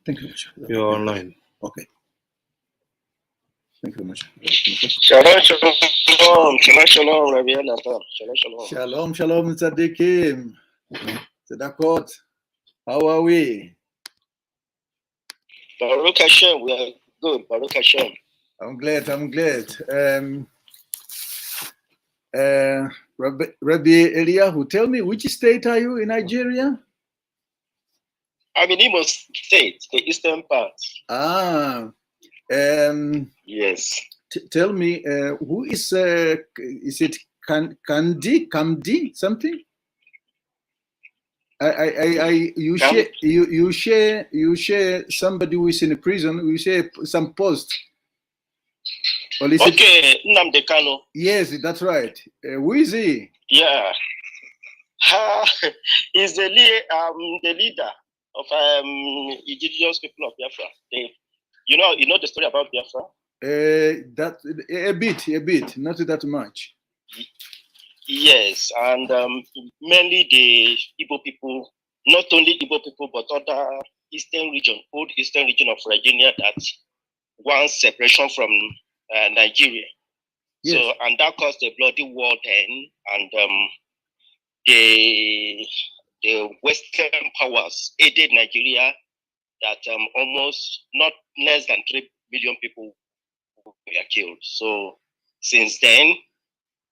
Thank you very much. You're online. Okay. Thank you very much. Shalom, shalom, shalom, shalom, Rabbi Nathan. Shalom, shalom. Shalom, shalom, Tzadikim. Tzedakot. How are we? Baruch Hashem, we are good. Baruch Hashem. I'm glad. Rabbi Eliyahu, tell me, which state are you in Nigeria? I'm in Imo State, the eastern part. Yes. Tell me, who is it Kamdi something? You share somebody who is in a prison. You share some post. Okay, Nnamdi Kanu. Yes, that's right. Who is he? Yeah, he's the leader of indigenous people of Biafra. You know the story about Biafra. That a bit, not that much. Yes, and mainly the Igbo people, not only Igbo people, but other old eastern region of Nigeria that wants separation from Nigeria. Yes. So, and that caused a bloody war then, and the Western powers aided Nigeria that almost not less than 3 million people were killed. So, since then,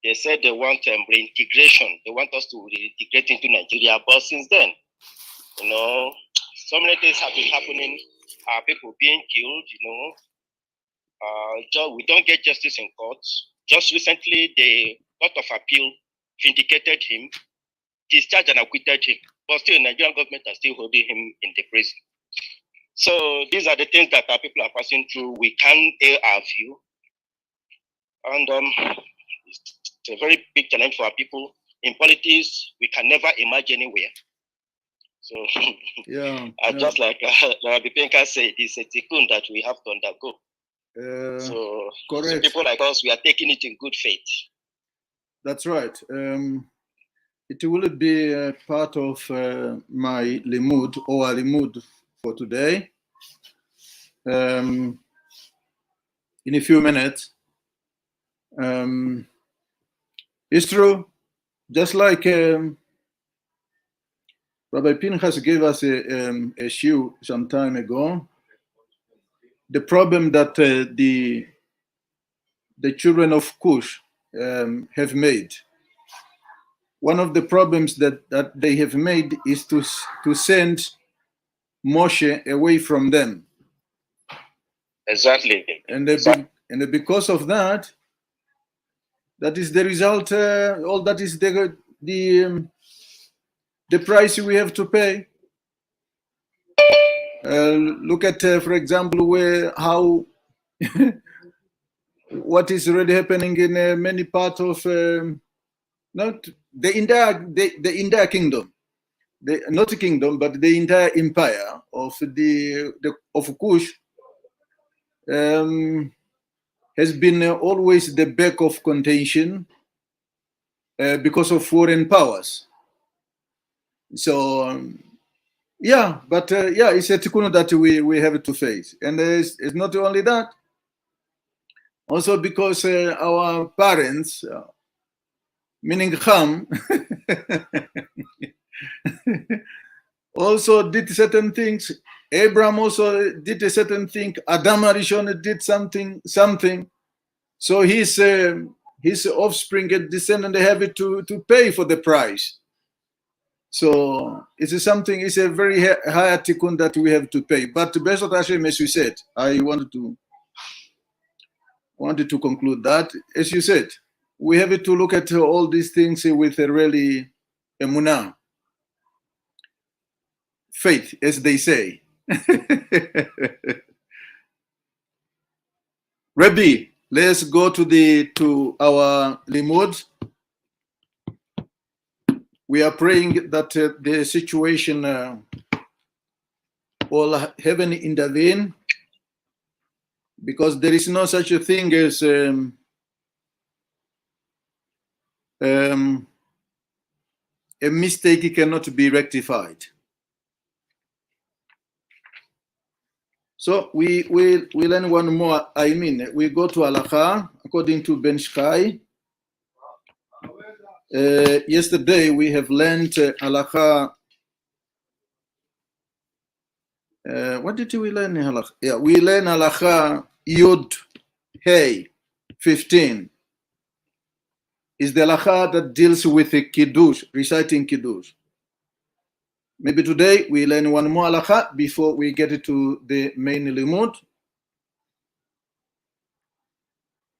they said they want reintegration. They want us to reintegrate into Nigeria. But since then, so many things have been happening. People being killed, we don't get justice in courts. Just recently, the Court of Appeal vindicated him, discharged and acquitted him. But still, the Nigerian government are still holding him in the prison. So these are the things that our people are passing through. We can't air our view. And it's a very big challenge for our people. In politics, we can never emerge anywhere. So, just like Rabbi Penka said, it's a tikkun that we have to undergo. So people like us, we are taking it in good faith. That's right. It will be part of my limud or limud for today. In a few minutes. It's true, just like Rabbi Pinchas gave us a shiur some time ago, the problem that the children of Cush have made. One of the problems that they have made is to send Moshe away from them. Exactly. And because of that, that is the result. All that is the price we have to pay. Look at, for example, what is really happening in many parts of not the entire kingdom, not the kingdom, but the entire empire of of Cush. Has been always the back of contention because of foreign powers. So, it's a tikkun that we have to face. And it's not only that, also because our parents, meaning Ham, also did certain things. Abraham also did a certain thing. Adam Arishon did something. So his offspring and descendant, they have to pay for the price. So it's a very high tikkun that we have to pay. But Bezrat Hashem, as you said, I wanted to conclude that, as you said, we have to look at all these things with a really emunah, faith, as they say. Rabbi, let's go to our limud. We are praying that the situation will heaven intervene, because there is no such a thing as a mistake cannot be rectified. So we learn one more. I mean, we go to halacha according to Ben Shkai. Yesterday we have learned halacha. What did we learn in halacha? Yeah, we learn halacha Yud Hey 15. Is the halacha that deals with a kiddush, reciting kiddush. Maybe today we learn one more halacha before we get to the main limud.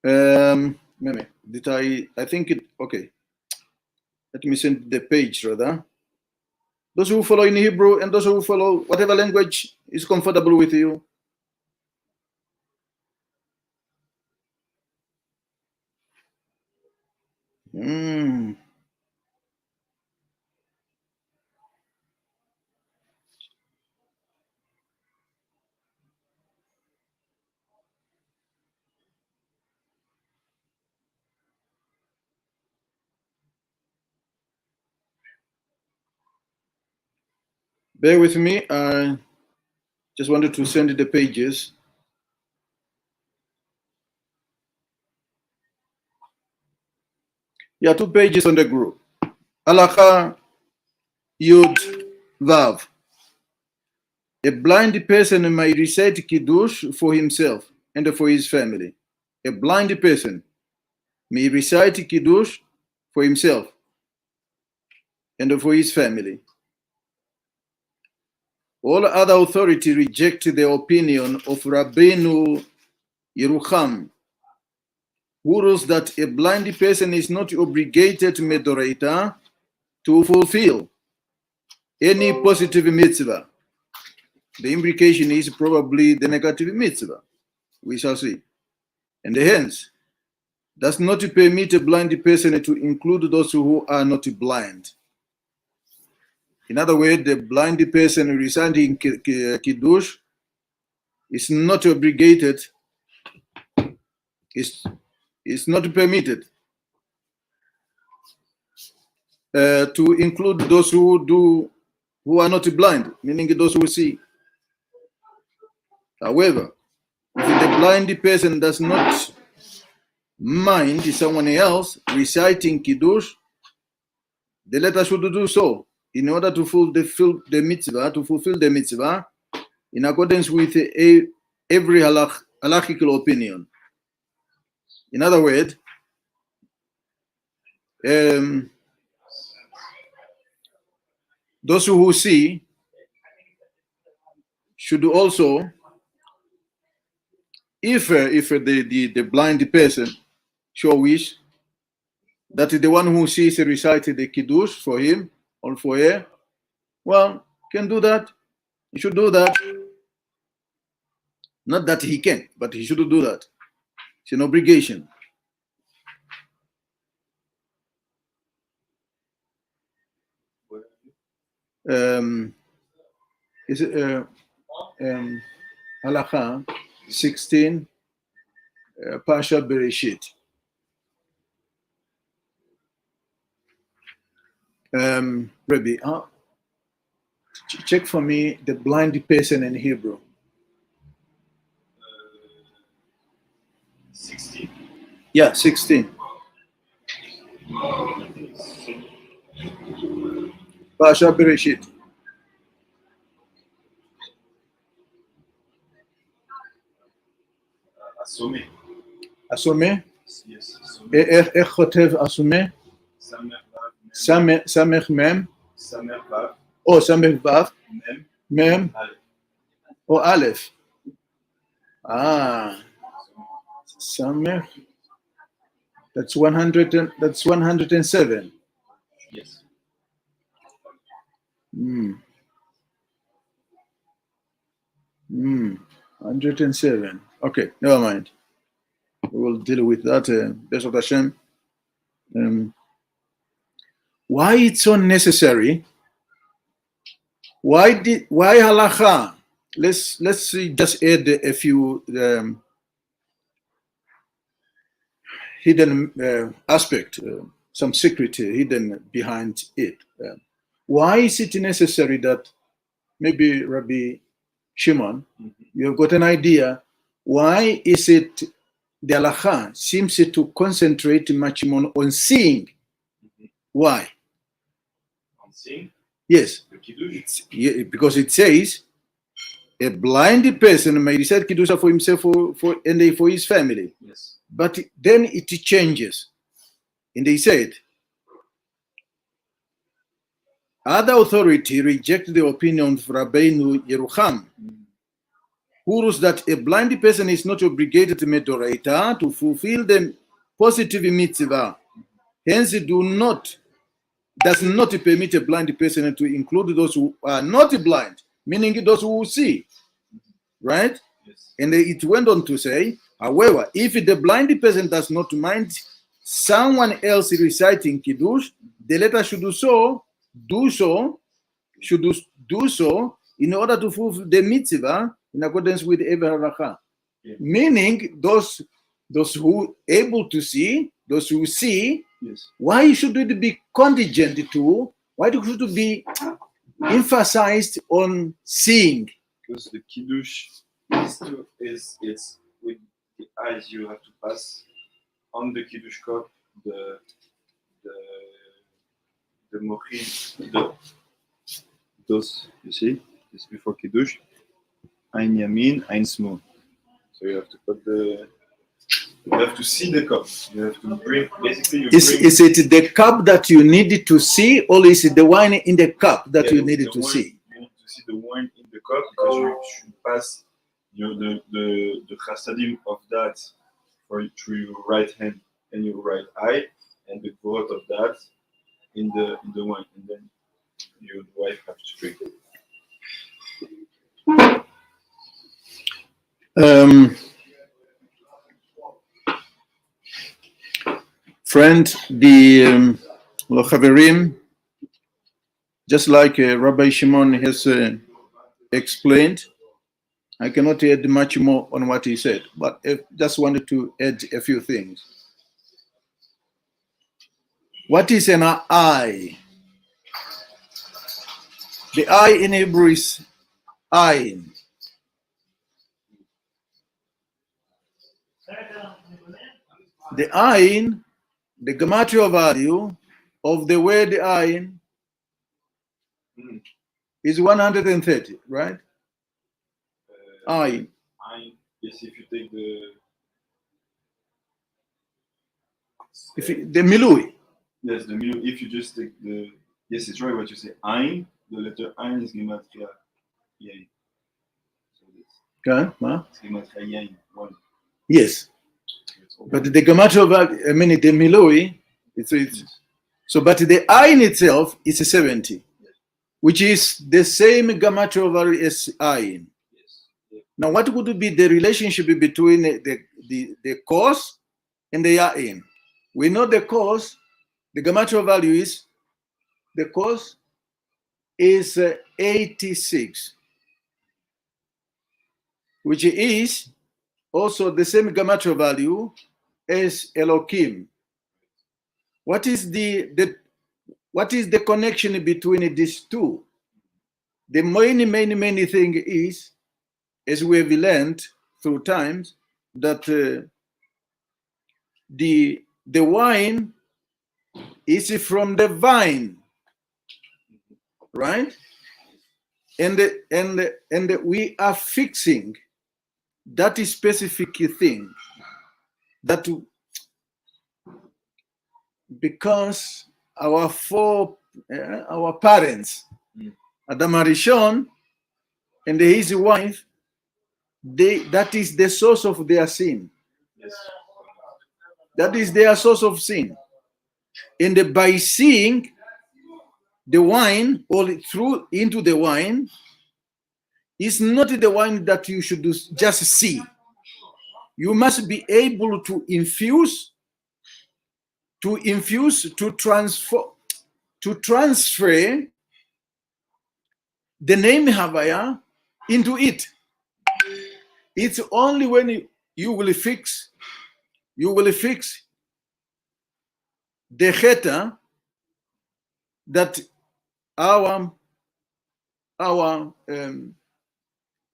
Maybe did I think it okay. Let me send the page rather. Those who follow in Hebrew and those who follow whatever language is comfortable with you. Bear with me. I just wanted to send the pages. Yeah, 2 pages on the group. Halacha Yud Vav. A blind person may recite kiddush for himself and for his family. A blind person may recite kiddush for himself and for his family. All other authority reject the opinion of Rabbeinu Yerucham, who rules that a blind person is not obligated medoraita to fulfill any positive mitzvah. The implication is probably the negative mitzvah. We shall see. And hence, does not permit a blind person to include those who are not blind. In other words, the blind person reciting kiddush is not obligated, is not permitted to include those who are not blind, meaning those who see. However, if the blind person does not mind someone else reciting kiddush, the latter should do so in order to fulfill the mitzvah, in accordance with every halachical opinion. In other words, those who see should also, if the blind person show wish that the one who sees recited the kiddush for him or for her, well, can do that. He should do that. Not that he can, but he should do that. It's an obligation. Is it Halacha 16, Pasha Bereshit. Rabbi, check for me the blind person in Hebrew. 16. Yeah, 16. Pasha Bereshit. Asome. Asome? Yes. איך כותב אסומה? סמך מם? או סמך וו? מם? או א'. סמך. That's 107. Yes. 107. Okay, never mind. We will deal with that. Besot Hashem. Why it's so necessary? Why halacha? Let's just add a few hidden aspect, some secret hidden behind it. Why is it necessary that maybe Rabbi Shimon, you have got an idea. Why is it the halacha seems to concentrate much more on seeing? Why? On seeing Yes, the kiddush. because it says a blind person may recite kiddush for himself and for his family. Yes. But then it changes, and they said other authority reject the opinion of Rabbeinu Yerucham, who rules that a blind person is not obligated to medoraita to fulfill the positive mitzvah. Hence, does not permit a blind person to include those who are not blind, meaning those who see, right? Yes. And it went on to say, however, if the blind person does not mind someone else reciting kiddush, the letter should do so in order to fulfill the mitzvah in accordance with Ever Halacha. Yeah. Meaning those who able to see, those who see, Yes. why should it be contingent to? Why should it be emphasized on seeing? Because the kiddush is with the eyes you have to pass on the kiddush cup, the mochin, those, you see, this before kiddush, ein yamin, ein small. So you have to put you have to see the cup. You have to bring, basically you bring. Is it the cup that you need to see, or is it the wine in the cup that you need to wine, see? You need to see the wine in the cup because you should pass the chasadim of that through your right hand and your right eye, and the growth of that in the wine, and then your wife has to drink it. Friend, the Chaverim, just like Rabbi Shimon has explained, I cannot add much more on what he said, but I just wanted to add a few things. What is an eye? The eye in Hebrew is ayin. The ayin, the gematria value of the word ayin is 130, right? Ayin. Yes, if you take The milui. yes, the middle, if you just take yes, it's right what you say. Ein, the letter Ein is gematria yain. So Okay, huh? it's gematria yain, one. Yes, but the gematria value, I mean the milui, it's so, but the ayin itself is 70, which is the same gematria value as ayin. Yes. Now, what would be the relationship between the cause and the ayin? We know the cause, the gematria value is, the cause is 86, which is also the same gematria value as Elohim. What is the connection between these two? The many thing is, as we have learned through times, that the wine is from the vine, right? And we are fixing that specific thing, that because our parents, Adam Arishon and his wife, that is the source of their sin. Yes. That is their source of sin. And by seeing the wine or through into the wine, is not the wine that you should just see. You must be able to infuse, to transfer the name Havaya into it. It's only when you will fix the cheta that our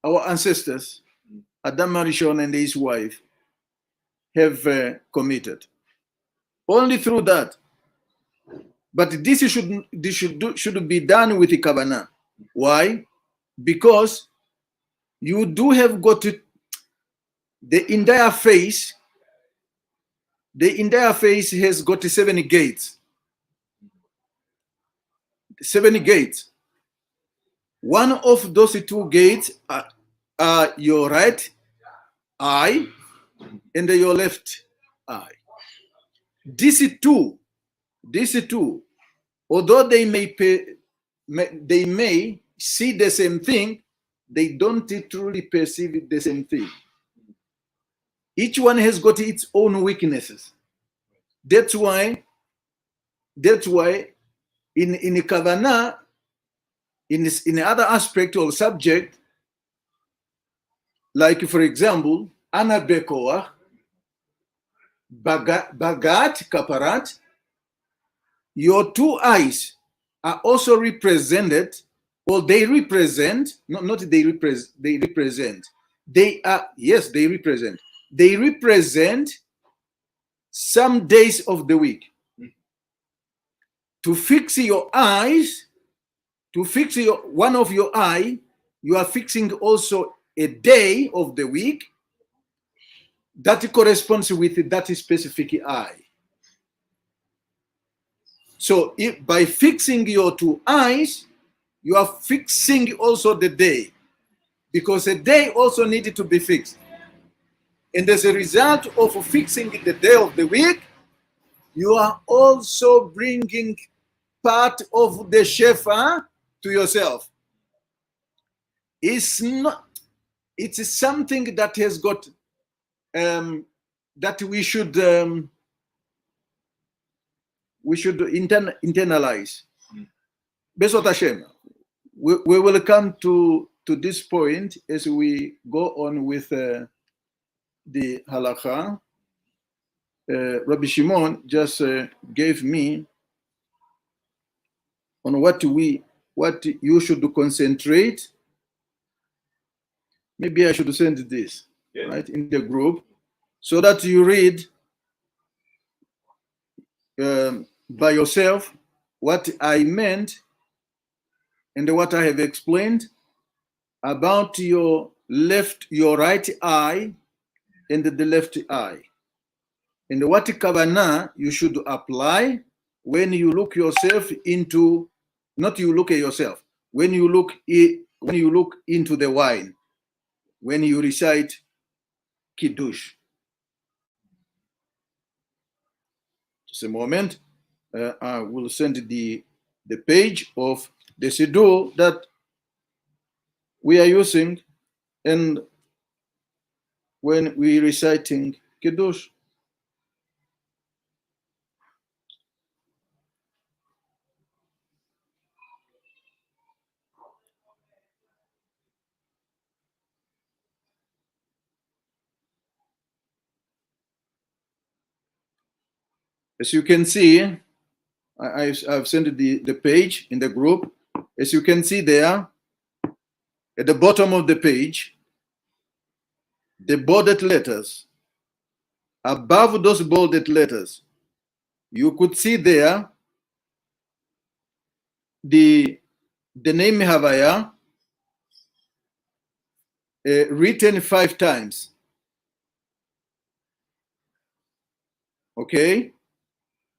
our ancestors, Adam Arishon and his wife, have committed. Only through that. But this should be done with the kavanah. Why? Because you do have got to, the entire face has got 7 gates. 7 gates. One of those 2 gates are your right eye and your left eye. These two, although they may see the same thing, they don't truly perceive the same thing. Each one has got its own weaknesses. That's why in kavanah, in other aspect or subject, like for example, ana bekoah, bagat, kaparat, your 2 eyes are also represented, or they represent, they represent. They are, yes, they represent. They represent some days of the week. To fix your eyes, to fix one of your eye, you are fixing also a day of the week that corresponds with that specific eye. So by fixing your 2 eyes, you are fixing also the day, because a day also needed to be fixed. And as a result of fixing the day of the week, you are also bringing part of the shefa to yourself. It's something that has got that we should internalize. Besot Hashem, we will come to this point as we go on with the halakha. Rabbi Shimon just gave me on what you should concentrate. Maybe I should send this, yeah, right, in the group, so that you read by yourself what I meant and what I have explained about your right eye and the left eye, and what kavanah you should apply when you look yourself into, not you look at yourself, when you look into the wine, when you recite Kiddush. Just a moment, I will send the page of the Siddur that we are using, and when we reciting Kiddush. As you can see, I've sent the page in the group. As you can see there, at the bottom of the page, the bolded letters. Above those bolded letters, you could see there the name Havaya written 5 times. Okay?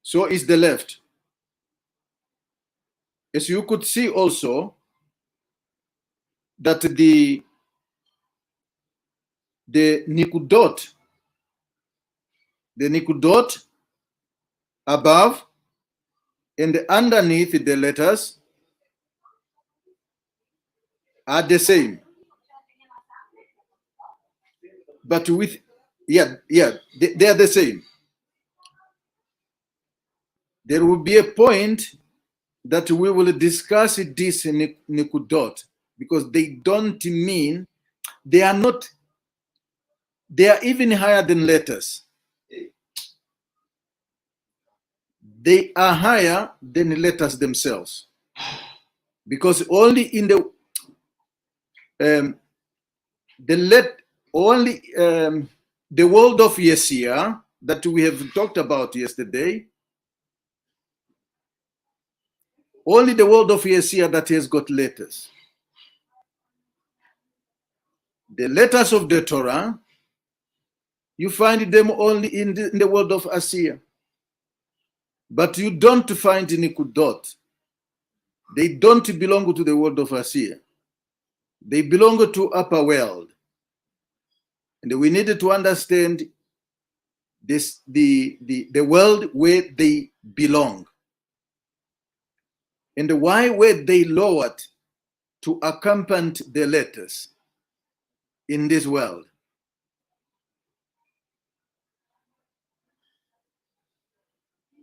So it's the left. As you could see also, that the nikudot above and underneath the letters are the same. But with, they are the same. There will be a point that we will discuss this nikudot, because they don't mean, they are even higher than letters. They are higher than letters themselves, because only in the only the world of Yesia that we have talked about yesterday, only the world of Yesia that has got letters. The letters of the Torah, you find them only in the world of Asiya. But you don't find Nikudot. They don't belong to the world of Asiya. They belong to upper world. And we needed to understand this, the world where they belong. And why were they lowered to accompany the letters in this world?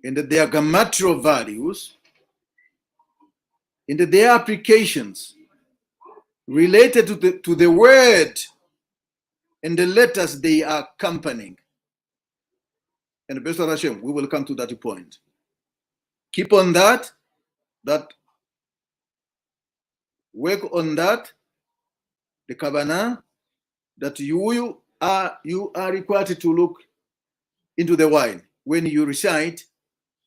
And their gematria values, and their applications related to the word and the letters they are accompanying. And B'ezrat Hashem, we will come to that point. Keep on that work on that, the kavanah, that you are required to look into the wine when you recite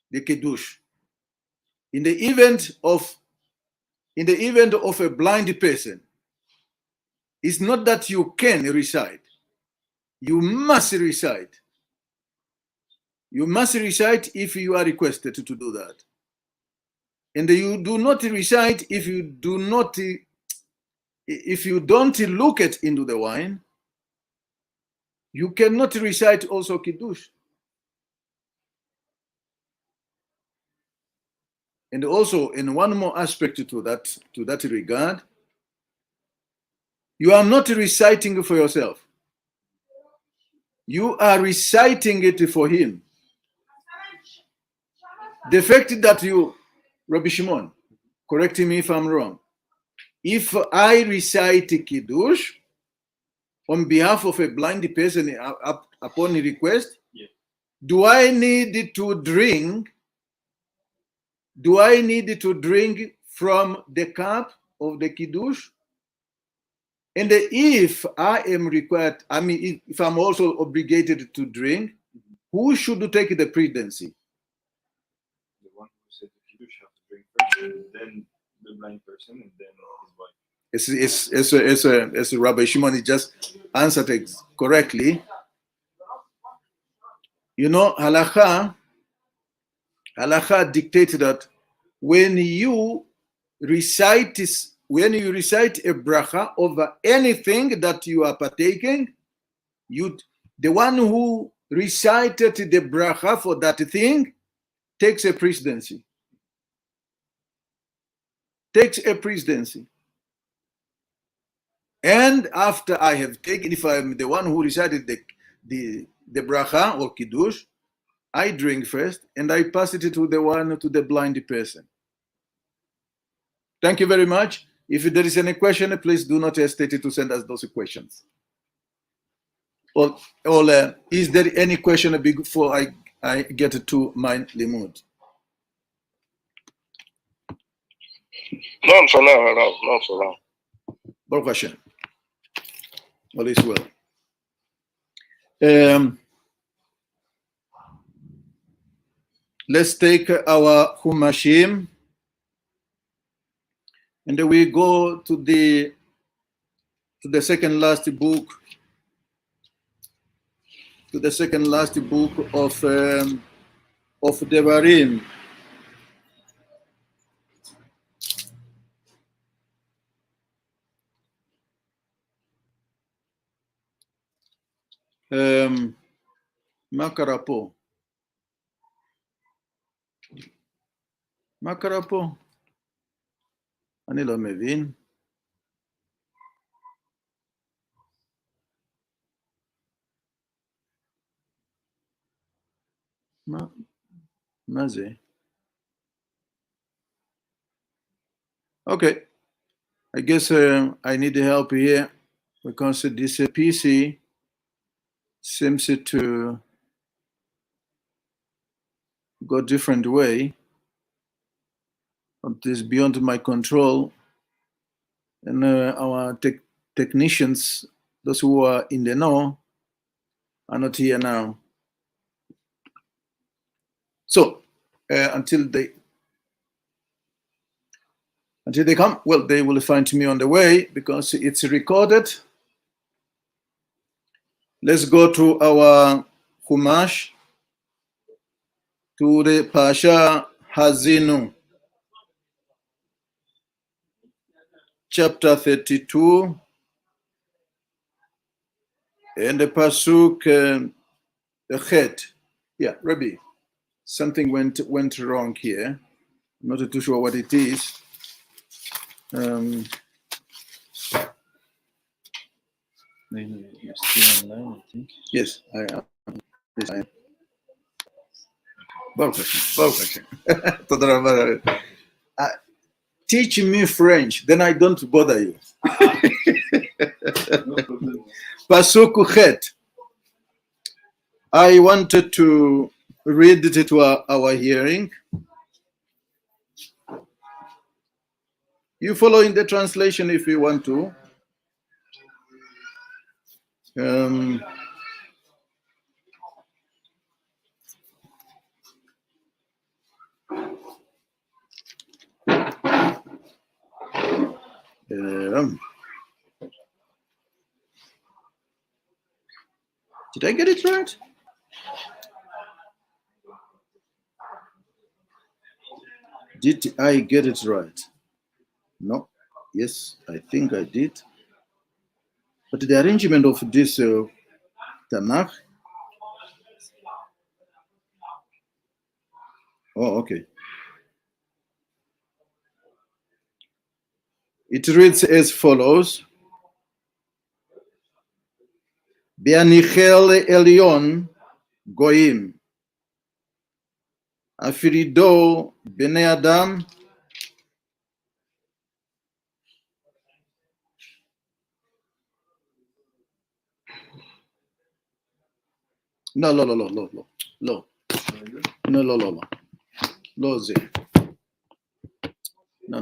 the Kiddush. In the event of a blind person, it's not that you can recite. You must recite. You must recite if you are requested to do that. And you do not recite if you don't look into the wine. You cannot recite also Kiddush. And also, in one more aspect to that regard, you are not reciting for yourself. You are reciting it for him. The fact that you, Rabbi Shimon, correct me if I'm wrong, if I recite Kiddush on behalf of a blind person upon request, yeah. Do I need to drink from the cup of the Kiddush? And if I am required, if I'm also obligated to drink, who should take the presidency? The one who said the Kiddush have to drink first, and then the blind person, and then his wife. As Rabbi Shimon just answered it correctly. You know, halakha dictates that when you recite a bracha over anything that you are partaking, the one who recited the bracha for that thing takes a presidency. And after I have taken, if I'm the one who recited the bracha or kiddush, I drink first and I pass it to the blind person. Thank you very much. If there is any question, please do not hesitate to send us those questions. Or is there any question before I get to my limud? None for now. Baruch Hashem. All is well. Let's take our Humashim, and then we go to the second last book, of Devarim. מה קרה פה? אני לא מבין. מה זה? Okay, I guess I need help here because this PC seems to go different way. It is beyond my control, and our technicians those who are in the know are not here now. So until they come, well, they will find me on the way because it's recorded. Let's go to our Chumash, to the Pasha Hazinou, chapter 32, and the Pasuk Chet. Yeah, Rabbi, something went wrong here. I'm not too sure what it is. You're still online, I think. Yes, I am. Yes, I am. Baruch Hashem. Toda rabba. Teach me French, then I don't bother you. Pasuk Chet. I wanted to read it to our hearing. You follow in the translation if you want to. Did I get it right? Did I get it right? No. Yes, I think I did. But the arrangement of this Tanakh. Oh, okay. It reads as follows. Be'anichel Elyon Goyim. Afirido Bnei Adam. No. Lo ze. No.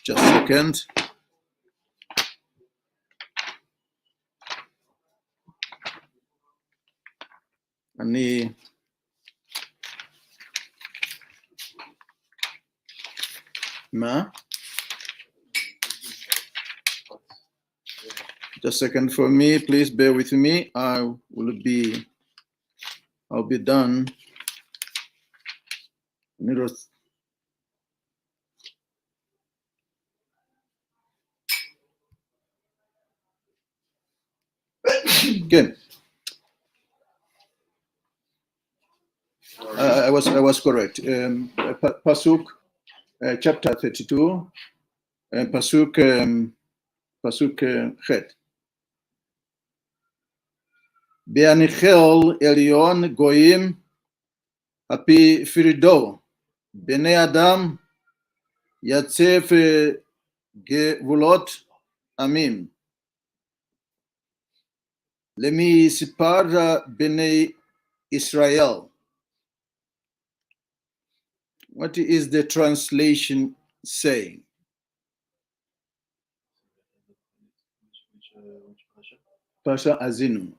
Just a second. Just a second for me, please bear with me. I'll be done. Again. I was correct. Pasuk, chapter 32, Pasuk Chet. Be'anichel Elyon Goyim Hapi Firido Bnei Adam Yatzef Gevulot Amim Lemi Sipar Bnei Israel. What is the translation saying? Pasha Hazinou.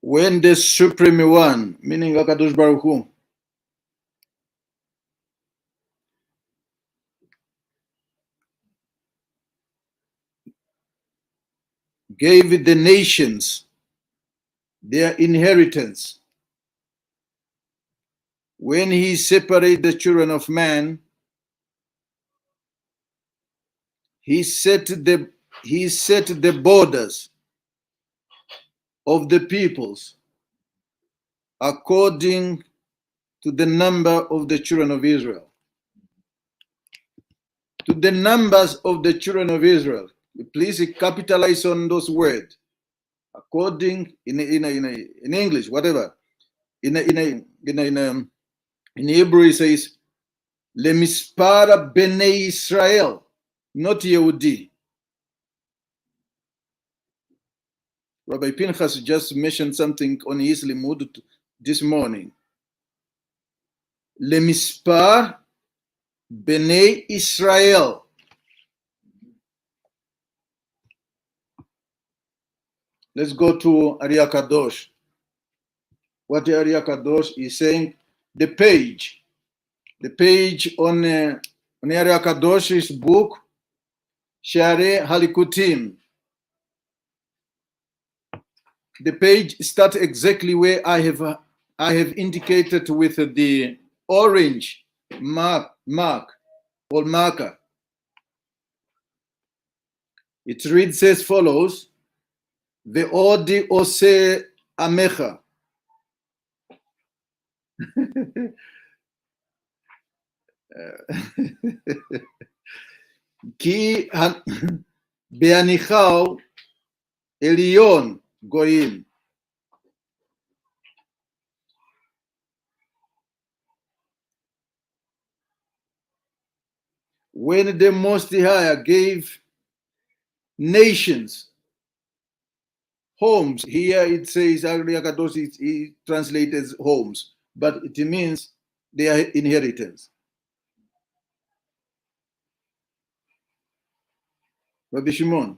When the Supreme One, meaning HaKadosh Baruch Hu, gave the nations their inheritance, when he separated the children of man, he set the borders of the peoples according to the number of the children of Israel. To the numbers of the children of Israel. Please capitalize on those words. According in English, whatever. In Hebrew it says, Lemispara Bnei Israel, not Yehudi. Rabbi Pinchas just mentioned something on his limud this morning. למספר בני ישראל. Let's go to Ariya Kadosh. What Ariya Kadosh is saying, the page on Ariya Kadosh's book, Sefer HaLikutim. The page starts exactly where I have indicated with the orange mark or marker. It reads as follows: Ve'odi ose amecha. כי בהניחהו עליון גויים. When the Most High gave nations homes, here it says, Ariya Kadosh, it translated as homes, but it means their inheritance. Rabbi Shimon,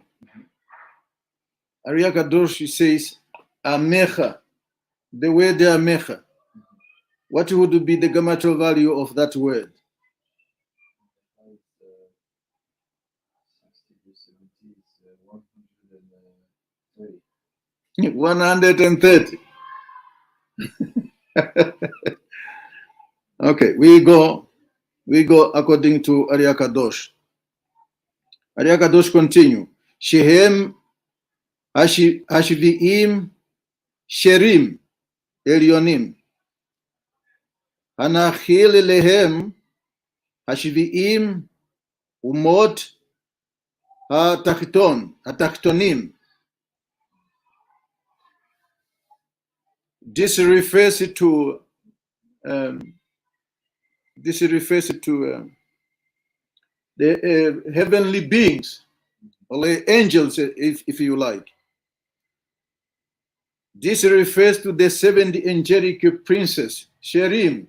Ariya Kadosh says, Amecha, the word Amecha. What would be the grammatical value of that word? 130. Okay, we go according to Ariya Kadosh. Ariya Kadosh continue. Shehem Hashvi'im Sherim Elyonim. Hanachil lehem Hashvi'im Umot Hatachtonim. This refers to the heavenly beings, or the angels, if you like. This refers to the 70 angelic princes, Sherim,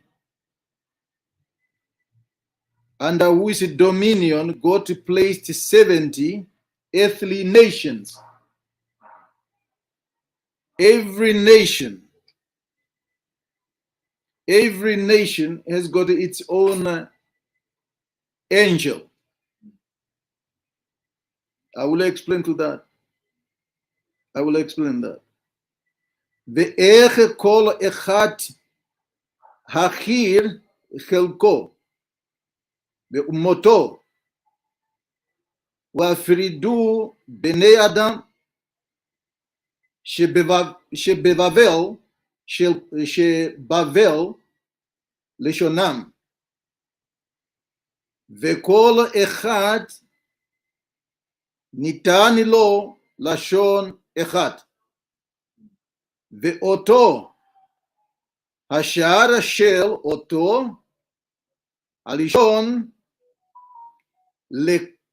under whose dominion God placed 70 earthly nations. Every nation has got its own angel. I will explain that. ואיך כל אחד הכיר חלקו ואומתו והפרידו בני אדם שבבבל לשונם, וכל אחד ניתן לו לשון אחד, ואותו השער של אותו הלשון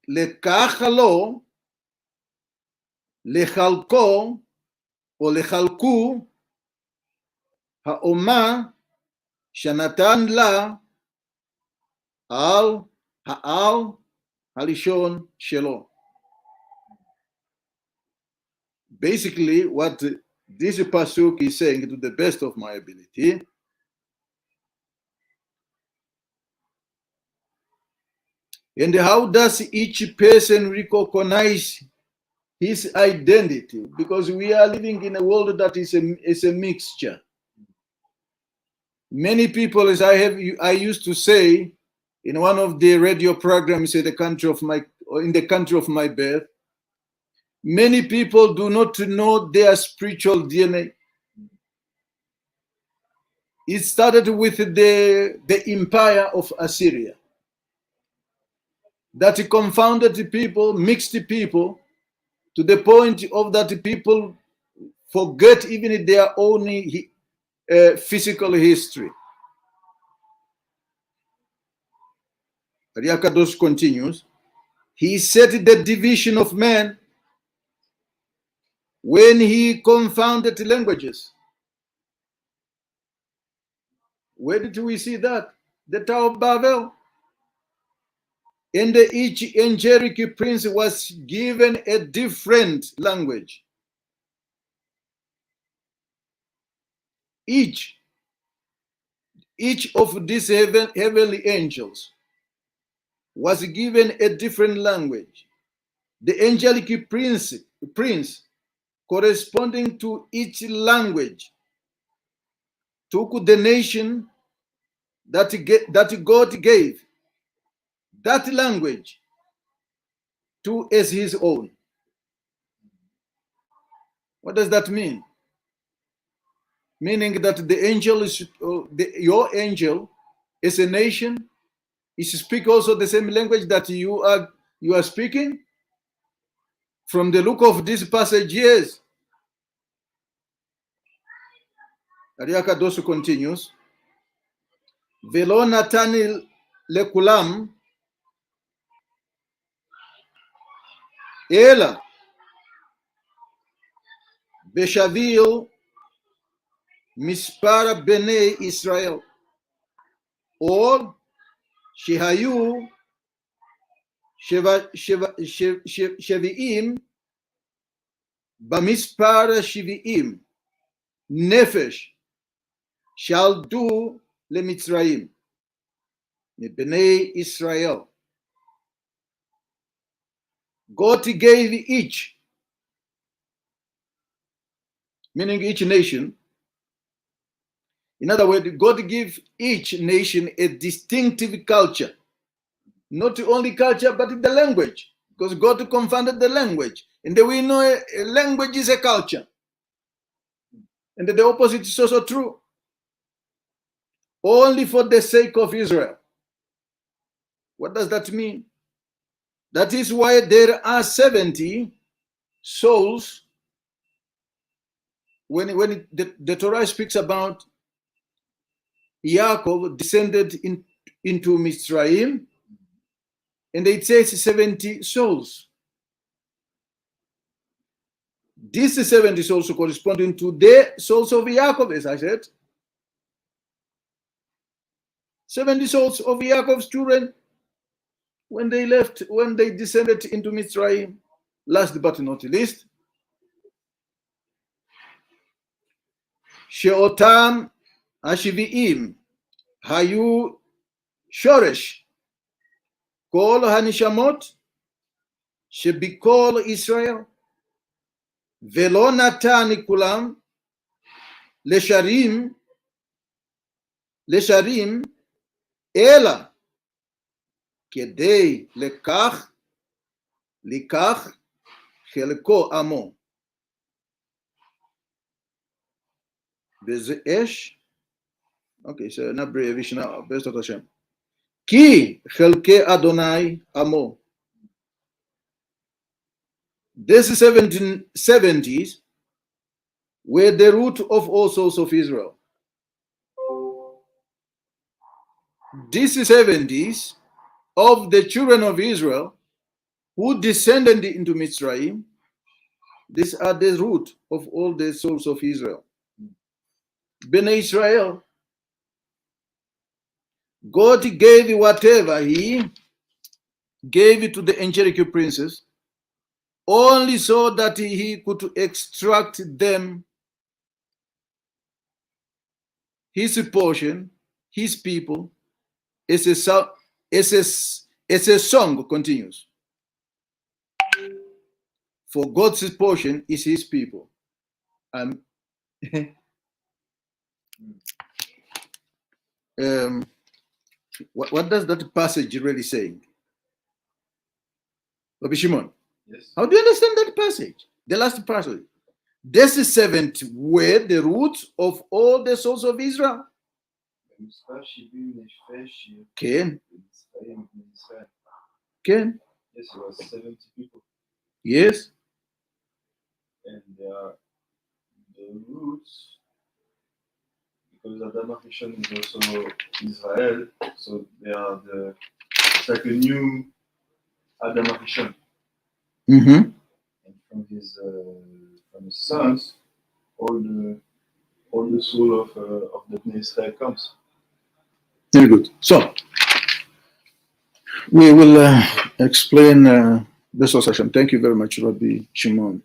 לקח לו לחלקו או לחלקו האומה שנתן לה על הלשון שלו. Basically, what this pasuk is saying, to the best of my ability, and how does each person recognize his identity? Because we are living in a world that is a mixture. Many people, as I used to say in one of the radio programs in the country of my birth, many people do not know their spiritual DNA. It started with the empire of Assyria, that confounded the people, mixed the people, to the point of that people forget even their own physical history. Ariya Kadosh continues, he set the division of man when he confounded languages. Where did we see that? the Tower of Babel. And each angelic prince was given a different language. Each of these heavenly angels was given a different language. The angelic prince corresponding to each language took the nation that God gave that language to as his own. What does that mean? Meaning that the angel is your angel is a nation. Is speak also the same language that you are speaking. From the look of this passage, yes. Ariakadosu continues. Velo natani lekulam ela beshavil mispara bnei Israel or shehayu sheviim bamispara shiviim nefesh shall do lemitzrayim bnei Israel. God gave each, meaning each nation. In other words, God gave each nation a distinctive culture. Not only culture, but the language. Because God confounded the language. And we know a language is a culture. And the opposite is also true. Only for the sake of Israel. What does that mean? That is why there are 70 souls. When the Torah speaks about Yaakov descended into Mitzrayim, and it says 70 souls. These 70 souls corresponding to the souls of Yaakov, as I said. 70 souls of Yaakov's children when they descended into Mitzrayim. Last but not least, Sheotam Hashiviim Hayu Shoresh Kol Hanishamot Shebikol Israel Velo Natani Kulam Lesharim Ela Kedei Lekach Chelko Amo Bezesh. Okay, so an abbreviation of Best of Hashem. Ki Chelke Adonai Amo. These 70s were the root of all souls of Israel. These 70s of the children of Israel who descended into Mitzrayim, these are the root of all the souls of Israel. Bnei Israel, God gave whatever he gave to the angelic princes, only so that he could extract them his portion, his people, as a song continues. For God's portion is his people. What does that passage really say? Rabbi Shimon, Yes. how do you understand that passage? The last passage. This is 70 were the roots of all the souls of Israel. Ken. Ken. Yes, it was 70 people. Yes. And they are the roots, because Adam Rishon is also Israel, so they are it's like a new Adam Rishon. Mm-hmm. And from his sons, all the soul of the Bnei Israel comes. Very good. So we will explain the session. Thank you very much, Rabbi Shimon.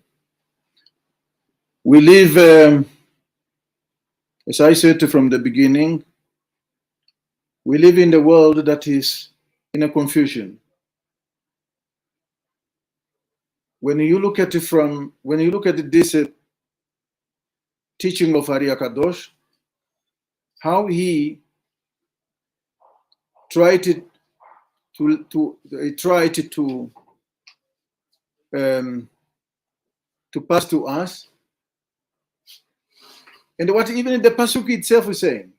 We live, as I said from the beginning, we live in the world that is in a confusion. When you look at this teaching of Ari Kadosh, how he tried to pass to us, and what even the pasuk itself is saying.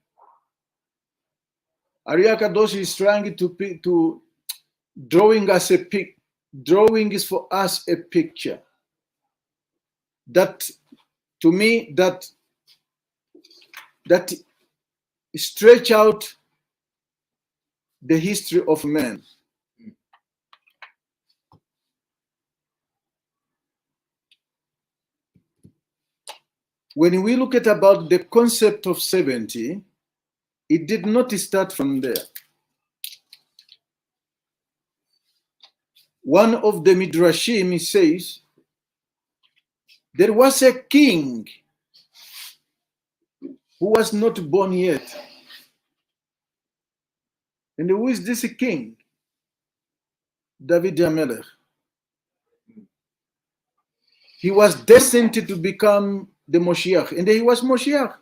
Ari Kadosh is trying to drawing is for us a picture that, to me, that stretch out the history of man. When we look at about the concept of 70, it did not start from there. One of the Midrashim says, there was a king who was not born yet. And who is this king? David HaMelech. He was destined to become the Moshiach, and he was Moshiach.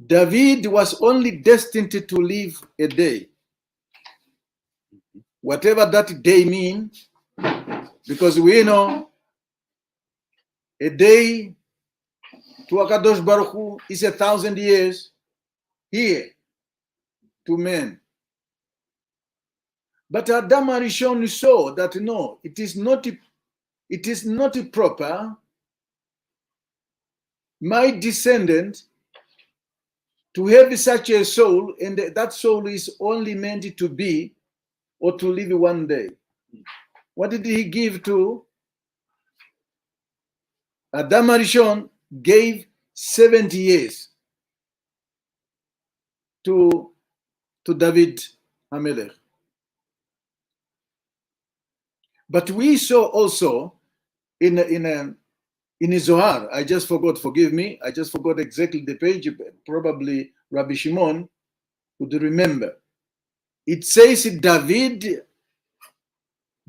David was only destined to live a day. Whatever that day means, because we know a day to HaKadosh Baruch Hu is 1,000 years here to men. But Adam Arishon saw that no, it is not proper, my descendant, to have such a soul, and that soul is only meant to be or to live one day. What did he give to Adam Arishon? Gave 70 years to David HaMelech. But we saw also in Zohar, I just forgot, forgive me, I just forgot exactly the page, probably Rabbi Shimon would remember. It says David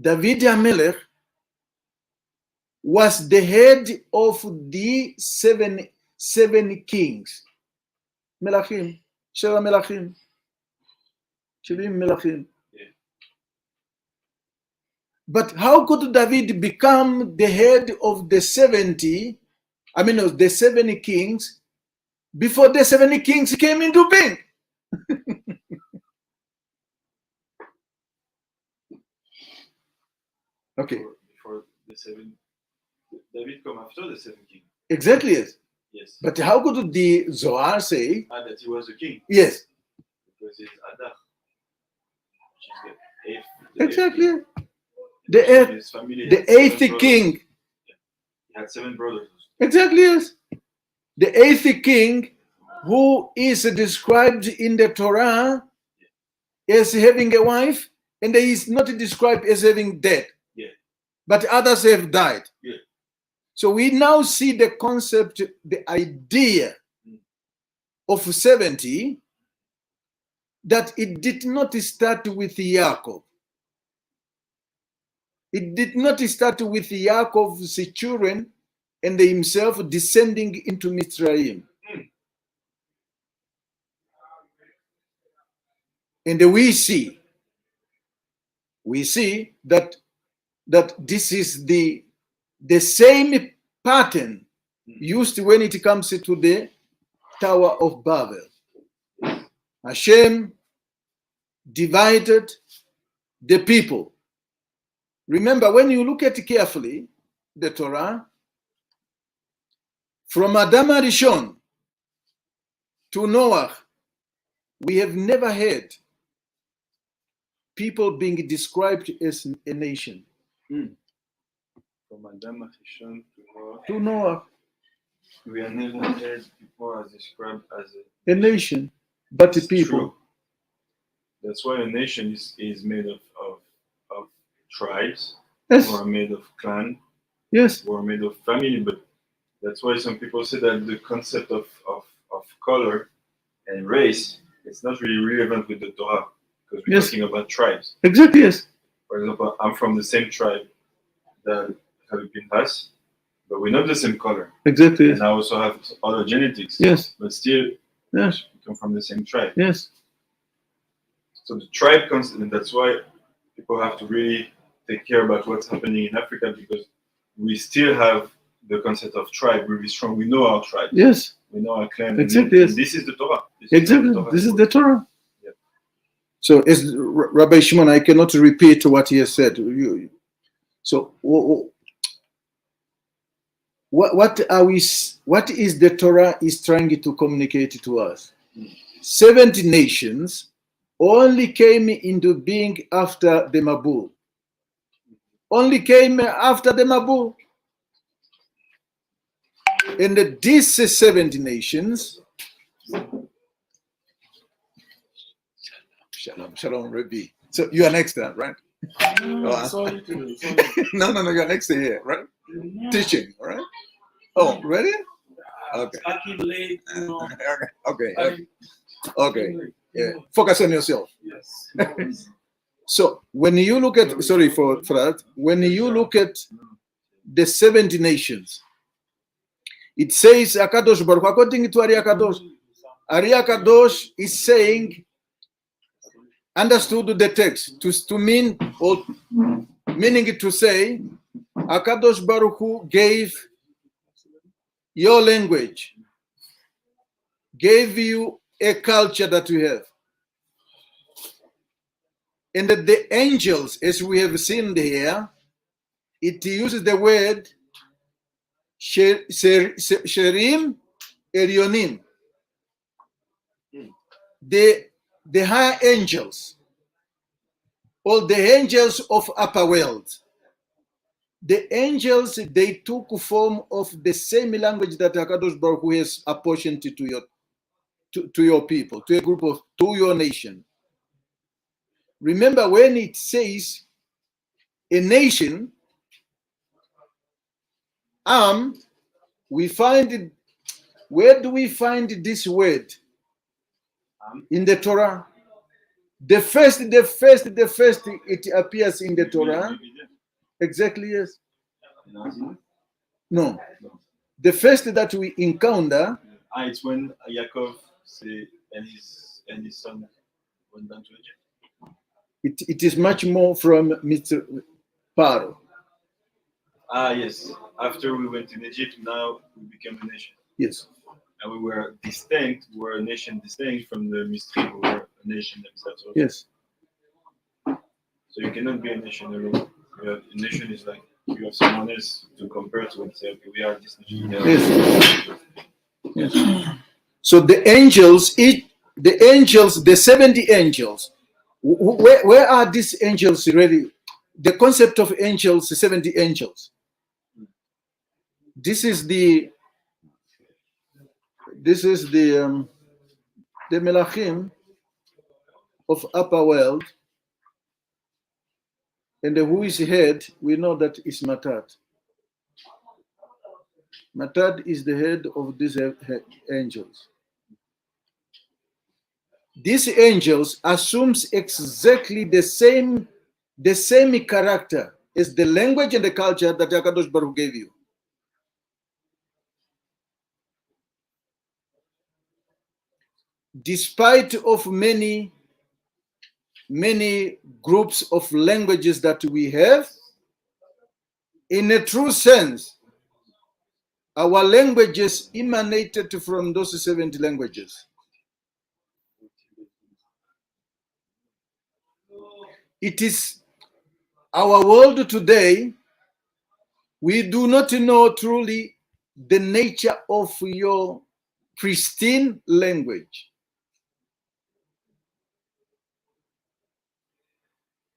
HaMelech was the head of the seven kings. Melachim, Sheva Melachim, Shivim Melachim. But how could David become the head of the 70 kings before the 70 kings came into being? Okay. Before the 7, David come after the 7 king. Exactly, yes. Yes. But how could the Zohar say? That he was a king. Yes. Because he's Adar, which is the 8th. Exactly. The eighth king. He had 7 brothers. Exactly, yes. The 8th king, who is described in the Torah as having a wife, and he is not described as having dead. Yeah. But others have died. Yeah. So we now see the concept, the idea of 70, that it did not start with Yaakov. It did not start with Yaakov's children and himself descending into Mitzrayim. And we see that this is the same pattern used when it comes to the Tower of Babel. Hashem divided the people. Remember, when you look at it carefully, the Torah, from Adam Arishon to Noah, we have never had people being described as a nation. From Adam Arishon To Noah. We are never had people as described as A nation, but a It's people. true. That's why a nation is made of tribes, Yes, who are made of clan, yes, who are made of family. But that's why some people say that the concept of color and race is not really relevant with the Torah because we're Yes. talking about tribes. exactly, yes, For example, I'm from the same tribe that Halikutim has, but we're not the same color. exactly, yes, And I also have other genetics, yes, but still yes, we come from the same tribe. yes, So the tribe concept, and that's why people have to really take care about what's happening in Africa because we still have the concept of tribe really strong. We know our tribe, yes, we know our clan, Exactly, and yes. this is the Torah. This is how exactly. the Torah This is works. the Torah. Yeah. So, as Rabbi Shimon, I cannot repeat what he has said. So, what are we? What is the Torah is trying to communicate to us? 70 nations only came into being after the Mabul. Only came after the Mabul. And these 70 nations, Shalom, Rabbi. So you are next time, right? Sorry. No, you're next here, right? Teaching, all right? Oh, ready? Okay. I keep late, Okay. Yeah. Focus on yourself. Yes. So when you look at, sorry for that, when you look at the 70 nations, it says Akadosh Baruch, according to Ari Kadosh is saying, understood the text to mean, or meaning it to say, Akadosh Baruch Hu gave your language, gave you a culture that you have. And that the angels, as we have seen here, it uses the word Sherim Elyonim, the high angels, or the angels of upper world. The angels, they took form of the same language that Hakadosh Baruch Hu has apportioned to your people, to a group of, to your nation. Remember, when it says a nation, we find it, where do we find this word in the Torah? The first, it appears in the Torah. Exactly, yes. No. The first that we encounter. It's when Yaakov and his son went down to Egypt. It is much more from Mr. Paro. Yes. After we went in Egypt, now we became a nation. Yes. And we were distinct, we were a nation distinct from the Mistri, who were a nation themselves. Also. Yes. So you cannot be a nation alone. A nation is like you have someone else to compare to and say, okay, we are this nation. Yes. Yes. So the angels, the 70 angels, where are these angels really? The concept of angels, 70 angels. This is the Melachim of upper world, and who is head, we know that is Matat. Matat is the head of these angels. These angels assumes exactly the same character as the language and the culture that Hakadosh Baruch gave you. Despite of many groups of languages that we have, in a true sense, our languages emanated from those 70 languages. It is our world today, we do not know truly the nature of your pristine language.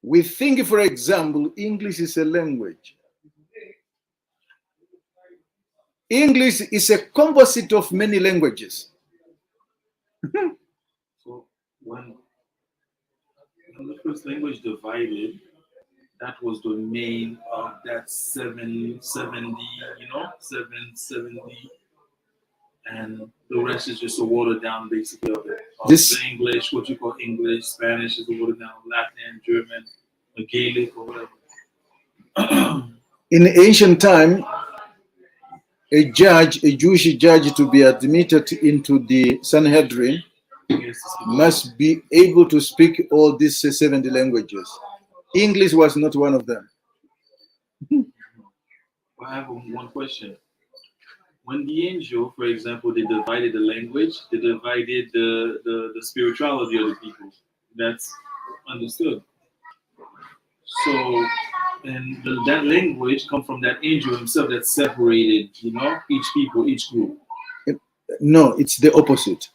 We think, for example, English is a language. English is a composite of many languages. So when the first language divided, that was the main of that 770, 770, and the rest is just a watered down basically of it. This- The English, what you call English, Spanish is a watered down, Latin, German, Gaelic, or whatever. In ancient time, a Jewish judge, to be admitted into the Sanhedrin, must be able to speak all these 70 languages. English was not one of them. I have one question. When the angel, for example, they divided the language, they divided the spirituality of the people. That's understood. So, and that language come from that angel himself that separated, each people, each group. No, it's the opposite.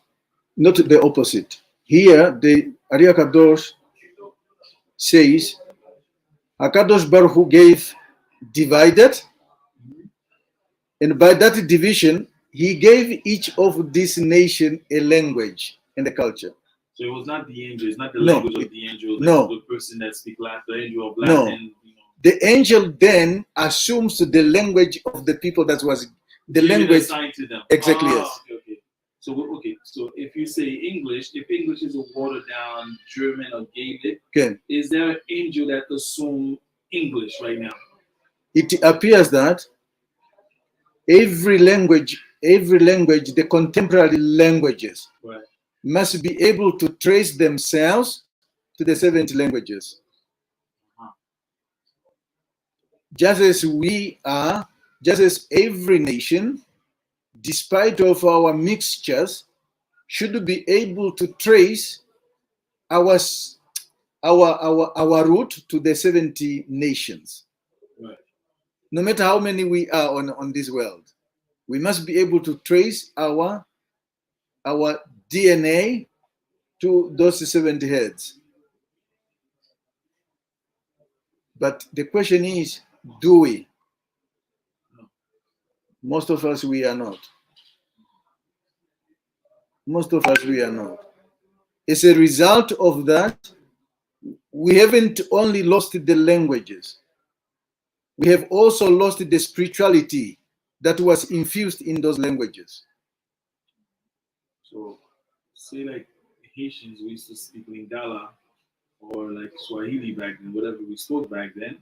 Not the opposite. Here, the Ariya Kadosh says, Hakadosh Baruch Hu gave divided, and by that division, he gave each of this nation a language and a culture. So it was not the angel, it's not the No, language of the angel, no. the person that speaks Latin, the angel of No. Latin. The angel then assumes the language of the people that was the Given language. assigned to them. Exactly, yes. Okay. So if you say English, if English is a watered down German or Gaelic, Okay. is there an angel that assumes English right now? It appears that every language, the contemporary languages, Right. must be able to trace themselves to the 70 languages. Just as we are, just as every nation, despite of our mixtures, should be able to trace our route to the 70 nations. Right. No matter how many we are on this world, we must be able to trace our DNA to those 70 heads. But the question is, do we? Most of us, we are not. Most of us, we are not. As a result of that, we haven't only lost the languages, we have also lost the spirituality that was infused in those languages. So, say like Haitians, we used to speak Lingala or like Swahili back then, whatever we spoke back then.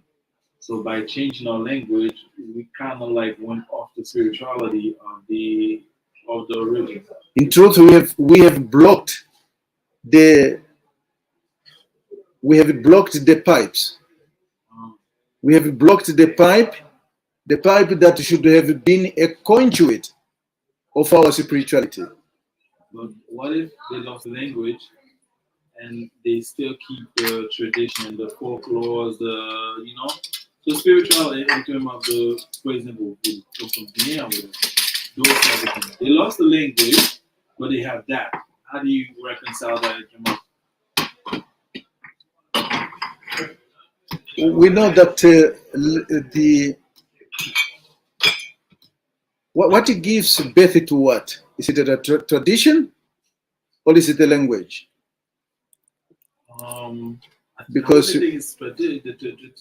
So by changing our language, we kind of like went off the spirituality of the origin. In truth, we have blocked the pipes. We have blocked the pipe that should have been a conduit of our spirituality. But what if they lost the language and they still keep the tradition, the folklore, the spirituality in terms of the, for example, from Guinea, those type of things. They lost the language, but they have that. How do you reconcile that in terms of? We know that what gives birth to what? Is it a tradition or is it a language? Because I think it's the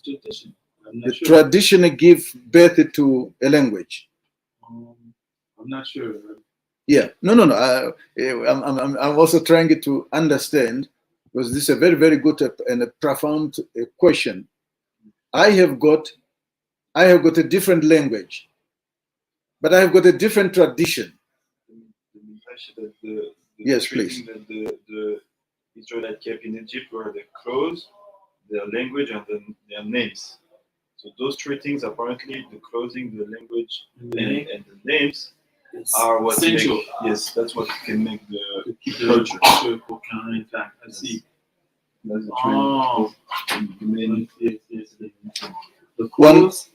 tradition. I'm not the sure. tradition gives birth to a language. I'm not sure. Yeah, no. I'm also trying to understand, because this is a very, very good and a profound question. I have got a different language, but I have got a different tradition. Yes, please. That the Israelites kept in Egypt were the clothes, their language, and their names. So those three things, apparently, the clothing, the language, and the names, are what essential. Yes, that's what can make the culture. I see. That's the main. Yes. The clothes,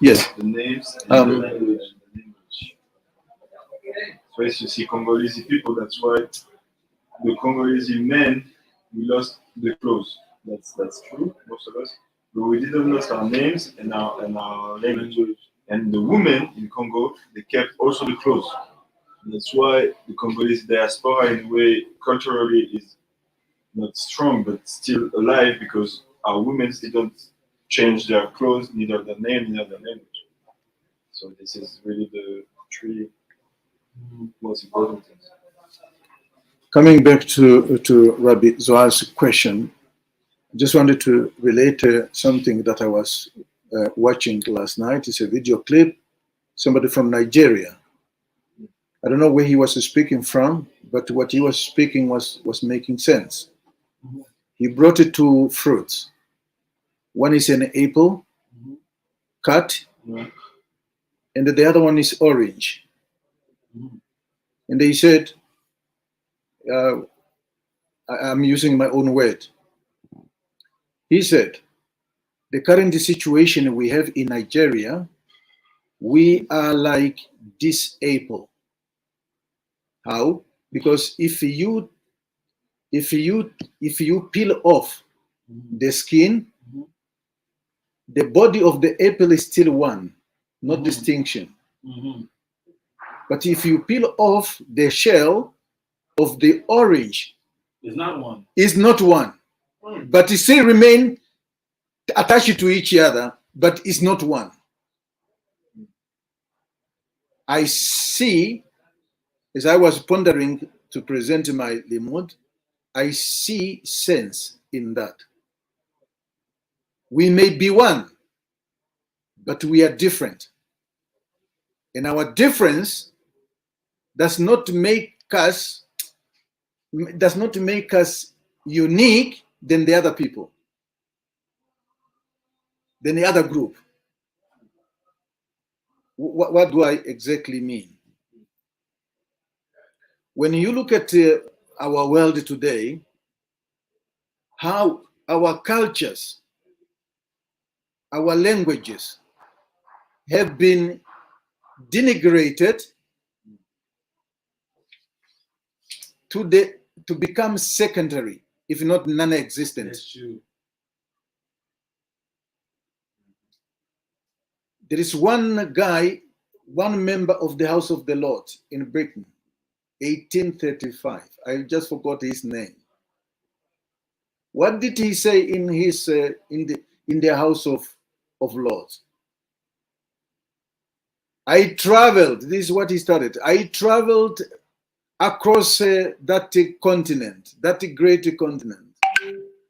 yes. The names, and the language. So as you see Congolese people, that's why the Congolese men, we lost the clothes. That's true, most of us. But we didn't lose our names and our language. And the women in Congo, they kept also the clothes. And that's why the Congolese diaspora, in a way, culturally is not strong, but still alive because our women didn't change their clothes, neither their name, neither their language. So this is really the three most important things. Coming back to Rabbi Zohar's question, I just wanted to relate something that I was watching last night. It's a video clip, somebody from Nigeria. I don't know where he was speaking from, but what he was speaking was making sense. He brought it two fruits. One is an apple, cut, and the other one is orange. And they said, I'm using my own word. He said, the current situation we have in Nigeria, we are like this apple. How? Because if you peel off the skin, the body of the apple is still one, not distinction. But if you peel off the shell of the orange, It's not one. is not one, but it still remain attached to each other, but it's not one. I see, as I was pondering to present my limud, I see sense in that. We may be one, but we are different. And our difference does not make us unique than the other people, than the other group. What do I exactly mean? When you look at our world today, how our cultures, our languages have been denigrated to become secondary, if not non-existent. That's true. There is one guy, one member of the House of the Lord in Britain, 1835. I just forgot his name. What did he say in his in the House of Lords? I traveled. This is what he started. I traveled across that continent, that great continent.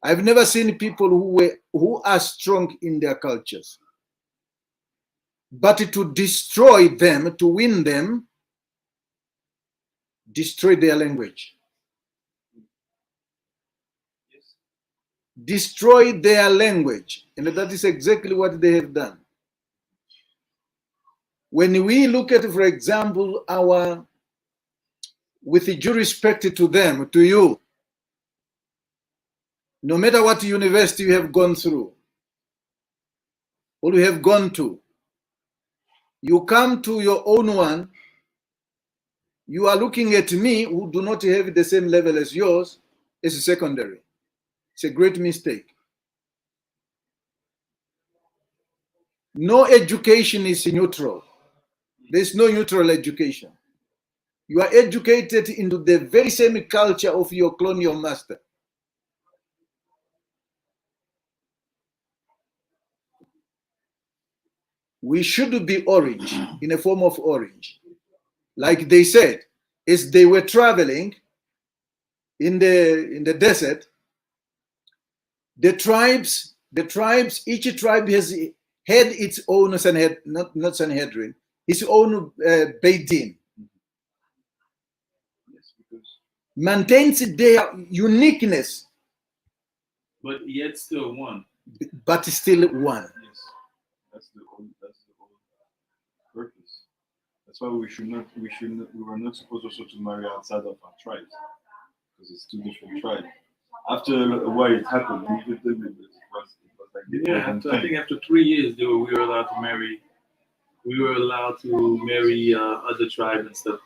I've never seen people who are strong in their cultures. But to destroy them, to win them, destroy their language. Destroy their language. And that is exactly what they have done. When we look at, for example, with due respect to them, to you, no matter what university you have gone through, or you have gone to, you come to your own one, you are looking at me who do not have the same level as yours as secondary. It's a great mistake. No education is neutral. There's no neutral education. You are educated into the very same culture of your colonial master. We should be orange, in a form of orange. Like they said, as they were traveling in the desert, the tribes, each tribe has had its own not Sanhedrin, its own Beit Din. Yes, because Maintains their uniqueness, But yet still one. but still one. yes, that's the whole purpose. That's why we were not supposed also to marry outside of our tribes because it's two different tribes. After a while, it happened. We did it was like the Yeah, olden I time. think after 3 years, we were allowed to marry. We were allowed to marry other tribes and stuff.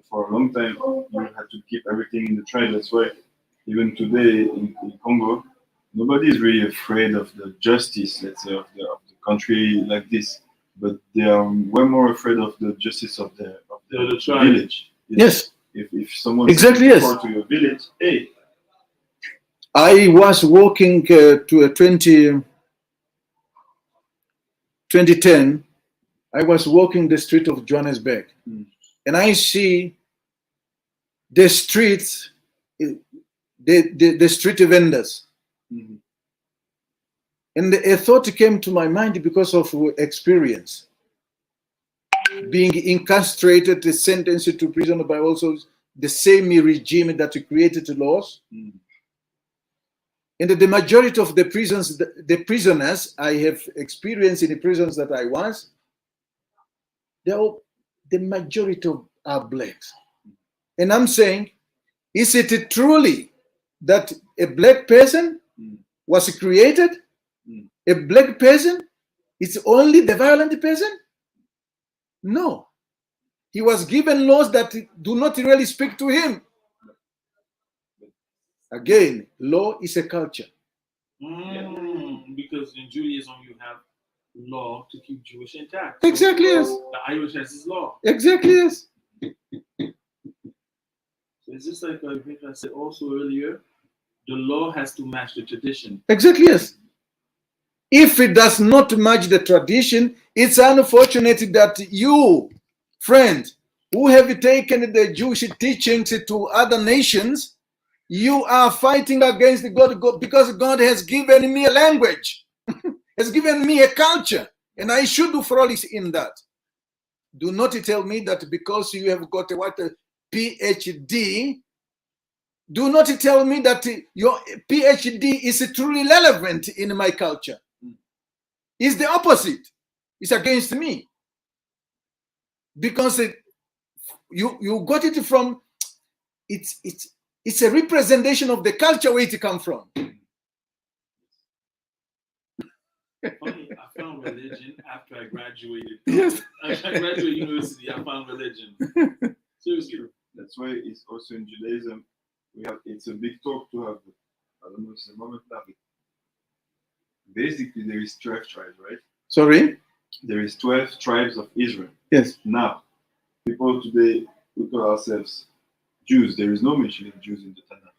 For a long time, you had to keep everything in the tribe. That's why even today in Congo, nobody is really afraid of the justice, let's say, of the country like this. but they are way more afraid of the justice of the tribe. village. Yes. If someone Exactly, says yes. to your village, hey, I was walking to a 2010. I was walking the street of Johannesburg, and I see the streets, the street vendors. And a thought came to my mind because of experience. Being incarcerated, sentenced to prison by also the same regime that created the laws. And the majority of the prisoners I have experienced in the prisons that I was, the majority are blacks. And I'm saying, is it truly that a black person was created? A black person is only the violent person? No. He was given laws that do not really speak to him. Again, law is a culture. Because in Judaism you have law to keep Jewish intact. Exactly, yes. The Irish has his law. Exactly, yes. So it's just like I think I said also earlier, the law has to match the tradition. Exactly, yes. If it does not match the tradition, it's unfortunate that you, friend, who have taken the Jewish teachings to other nations, you are fighting against God because God has given me a language, has given me a culture, and I should flourish in that. Do not tell me that because you have got a PhD, do not tell me that your PhD is truly relevant in my culture. It's the opposite. It's against me. Because you got it from, it's a representation of the culture where it comes from. Funny, I found religion after I graduated. Yes. After I graduated university, I found religion. Seriously. that's why it's also in Judaism, it's a big talk to have, I don't know, it's a moment now. Basically, there is 12 tribes, right? Sorry? There is 12 tribes of Israel. Yes. Now, people today, we call ourselves Jews. There is no mention of Jews in the Tanakh.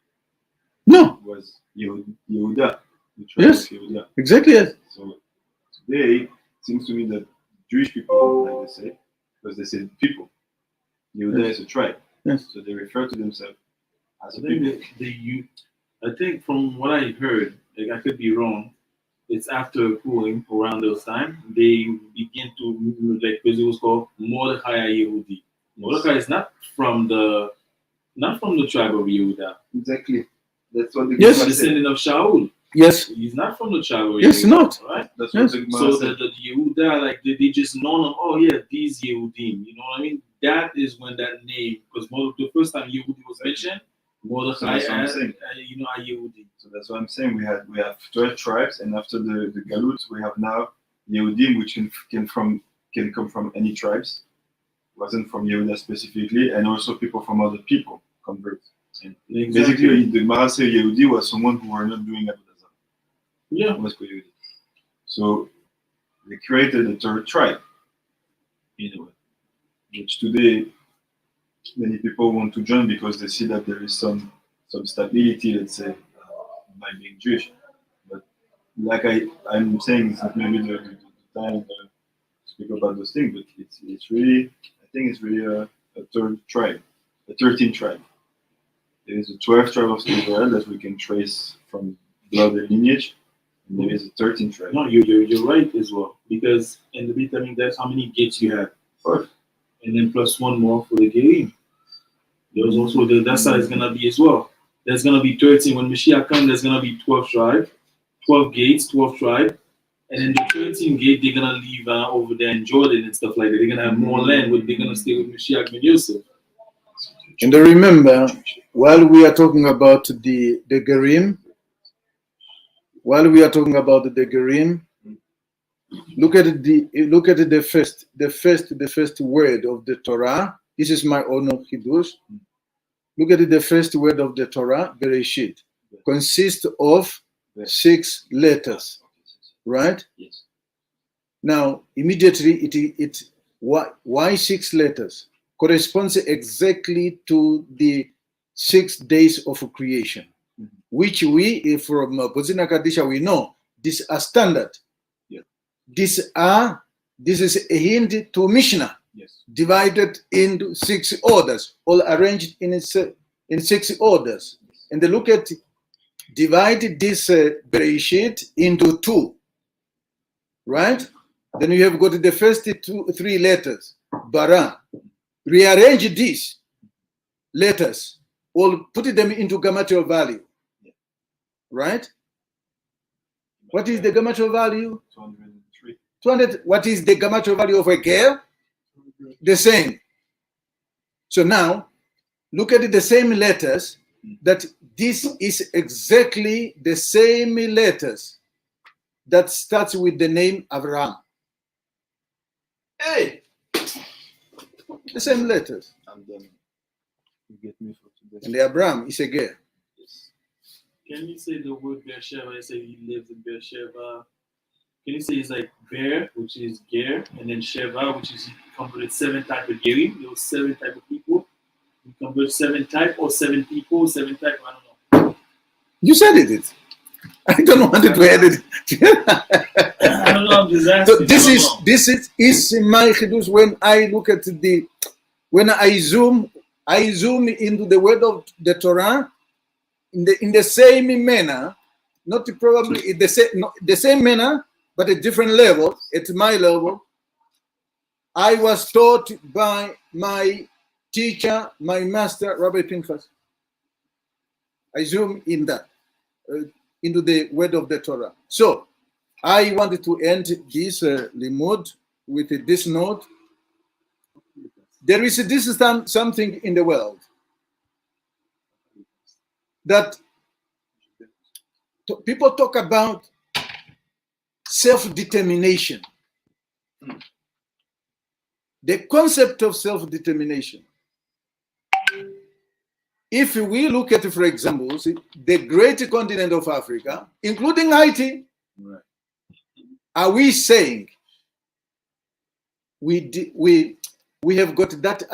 No. It was Yehuda, the tribe Yes. of Yehuda. Exactly, yes. So today, it seems to me that Jewish people, like they say, because they say people, Yehuda Yes. is a tribe. Yes. So they refer to themselves as a I people. think I think from what I heard, like I could be wrong, it's after Purim around those time they begin to like because it was called Mordechai Yehudi. Mordechai is not from the tribe of Yehuda. Exactly. That's what the Yes. Gemara He's a said. descendant of Shaul. Yes. He's not from the tribe of Yes, Yehuda, not. right? That's Yes. what the Gemara So said. the Yehuda, like they just know them. Oh yeah, these Yehudim. You know what I mean? That is when that name, because the first time Yehudi was mentioned, Mordechai So that's what I'm saying. Yehudi. So that's what I'm saying. We have 12 tribes, and after the Galut, we have now Yehudim, which can come from any tribes. Wasn't from Yehuda specifically, and also people from other people convert. And basically, the Gemara say Yehudi was someone who were not doing Avodah Zarah. Yeah. So they created a third tribe, in a way, which today many people want to join because they see that there is some stability, let's say, by being Jewish. But like I'm saying, it's not maybe the time to speak about those things, but it's really, I think it's really a third tribe, a 13th tribe. There is a 12th tribe of Israel that we can trace from blood and lineage, and there is a 13th tribe. No, you're right as well, because in the Beit HaMikdash, that's how many gates you have. 12. And then plus one more for the Gerim. There's also that's how it's gonna be as well. There's gonna be 13 when Mashiach comes. There's gonna be 12 tribes, 12 gates, 12 tribes, and then the 13 gate they're gonna leave over there in Jordan and stuff like that. They're gonna have more land, but they're gonna stay with Mashiach ben Yosef. And remember, while we are talking about the Gerim, look at the first word of the Torah. This is my own Hidush. Look at the first word of the Torah, Bereshit, consists of 6 letters, right? Yes. Now, immediately, why 6 letters corresponds exactly to the 6 days of creation, which we, from Bozina Kadisha, we know these are standard. Yeah. This is a hint to Mishnah, Yes. divided into 6 orders, all arranged in 6 orders. And they look at, divide this Bereshit into 2, right? Then you have got the first 3 letters, bara. Rearrange these letters, or put them into grammatical value, right? What is the grammatical value? 203. 200. What is the grammatical value of a girl? The same. So now, look at the same letters, that this is exactly the same letters that starts with the name Abraham. Hey! The same letters. And then You get me for today. And the Abraham is a girl. yes. Can you say the word Beersheba? You say he lives in Beersheba. Can you say it's like Bear, which is Ger, and then Sheva, which is converted 7 types of Gerim, those 7 types of people. You convert 7 types or 7 people, 7 types, I don't know. You said it. I don't want to edit it. I don't know, I'm just So asking. this is my chiddush when I look at when I zoom into the word of the Torah in the same manner, not probably in the same manner, but a different level, at my level. I was taught by my teacher, my master, Rabbi Pinchas. I zoom in that, into the word of the Torah. So, I wanted to end this limud with this note. There is something in the world that people talk about self-determination. The concept of self-determination. If we look at, for example, the great continent of Africa, including Haiti, Right. are we saying we have got that?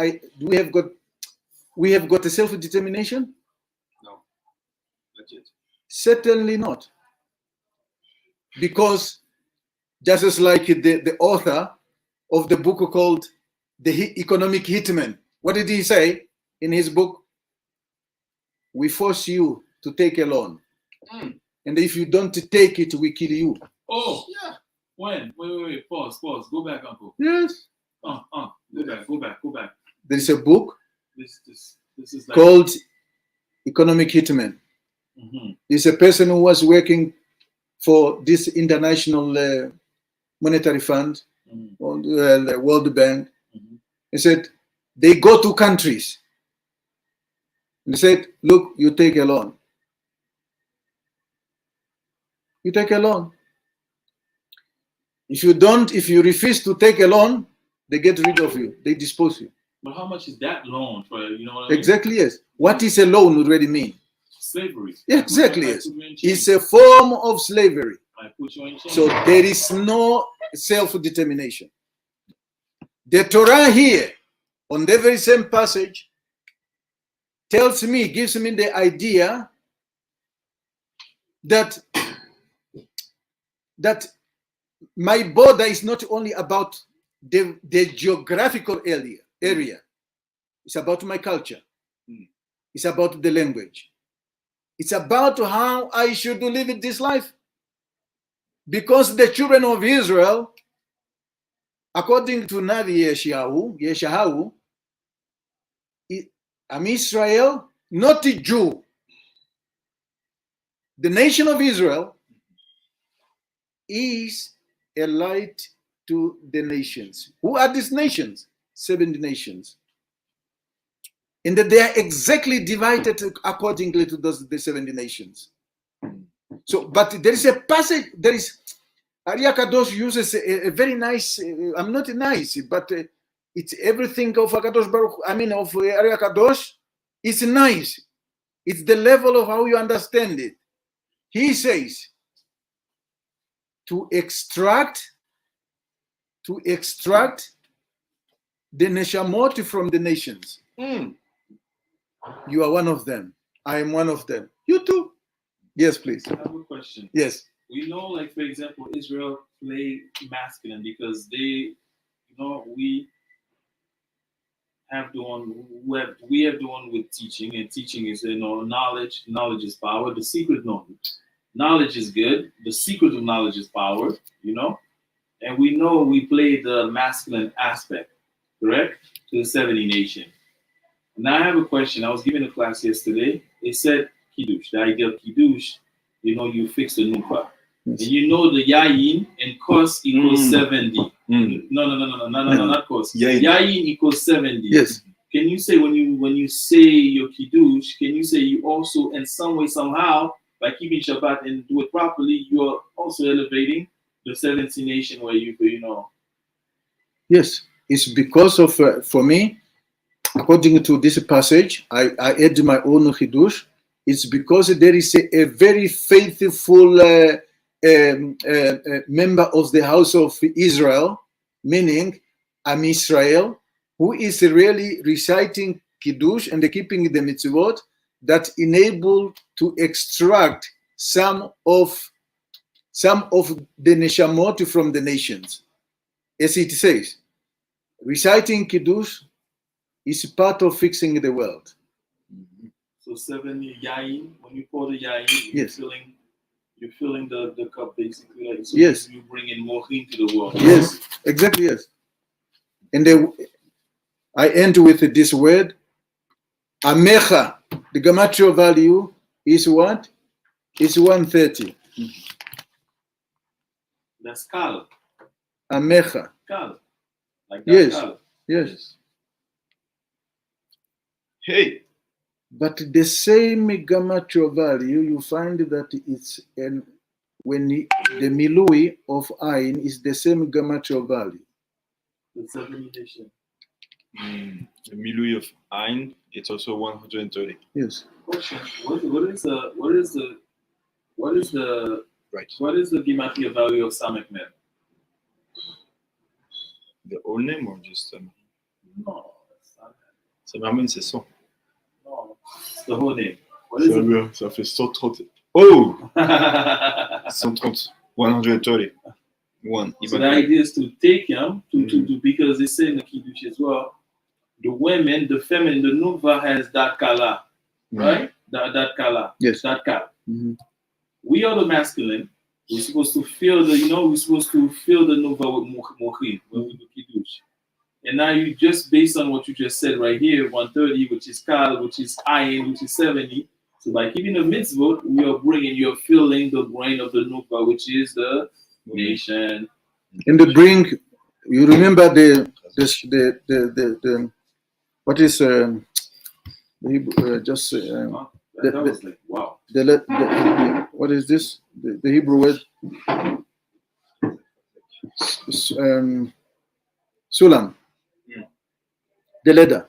We have got a self-determination? No. Not yet. Certainly not. Because just as like the author of the book called The Economic Hitman, what did he say in his book? We force you to take a loan. And if you don't take it, we kill you. Oh, Yeah. when? Wait. Pause. Go back, Uncle. Yes. Go back. There is a book This is like. called Economic Hitman. Mhm. It's a person who was working for this International Monetary Fund, Mhm. or the World Bank. Mhm. He said, they go to countries. And they said, look, you take a loan. You take a loan. If you refuse to take a loan, they get rid of you. They dispose you. But how much is that loan for? You know what I mean? Exactly, yes. What is a loan already mean? Slavery. Exactly, I yes. put you in chains. It's a form of slavery. I put you in chains. So there is no self-determination. The Torah here, on the very same passage, gives me the idea that my border is not only about the geographical area. It's about my culture. It's about the language. It's about how I should live in this life. Because the children of Israel, according to Navi Yeshayahu, I'm Israel, not a Jew. The nation of Israel is a light to the nations. Who are these nations? 70 nations. And that they are exactly divided accordingly to the 70 nations. So, but there is a passage, Arya Kadosh uses a very nice, I'm not nice, but it's everything of Kadosh Baruch, of Arya Kadosh, it's nice. It's the level of how you understand it. He says, to extract to extract the neshamot from the nations. You are one of them. I am one of them. You too. Yes, please. I have a question. Yes. We know, like, for example, Israel play masculine because they, we have the one with teaching, and teaching is, knowledge. Knowledge is power. The secret knowledge. Knowledge is good. The secret of knowledge is power, And we know we play the masculine aspect, correct? To the 70 nation. Now I have a question. I was giving a class yesterday. It said Kiddush. The idea of Kiddush, you fix the nukwa. Yes. And the yayin and cos equals 70. No, not cos. Yayin equals 70. Yes. Can you say when you say your Kiddush, can you say you also in some way, somehow, by keeping Shabbat and do it properly, you are also elevating the 70 nation where you. Yes. It's because of, for me, according to this passage, I add my own Chidush. It's because there is a very faithful member of the house of Israel, meaning Am Israel, who is really reciting Kiddush and keeping the mitzvot that enable to extract some of the neshamot from the nations. As it says, reciting Kiddush is part of fixing the world. So 70 yayin, when you pour the yayin, Yes. you're filling the cup basically. Like, so Yes. you bring in more into the world. Yes, exactly, yes. And I end with this word, Amecha. The gematria value is what? It's 130. That's kal. Amecha. Kal. Like that. Yes. Kal. Yes. Hey. But the same gematria value, you find that it's when the milui of Ain is the same gematria value. The 70 nation. The milui of Ein, it's also 130. Yes. Question: What is the Right. what is the gematria value of Samek Mem? The whole name or just No, it's not that. ça m'amène c'est 100. No, it's the whole name. What is it? Ça fait 130. Oh 130. 130. One. So the idea is to take him to because they say in the Kiddush as well, the women, the feminine, the nuva has that kala, right? That kala. Yes. That kala. Mm-hmm. We are the masculine. We're supposed to feel we're supposed to feel the nuva with mochin when we do Kiddush. And now you just based on what you just said right here, 130, which is kal, which is ayin, which is 70. So by keeping the mitzvot, you're filling the brain of the nuva, which is the nation. And you remember the what is the Hebrew, just that was like wow. What is this? The Hebrew word sulam. The ladder.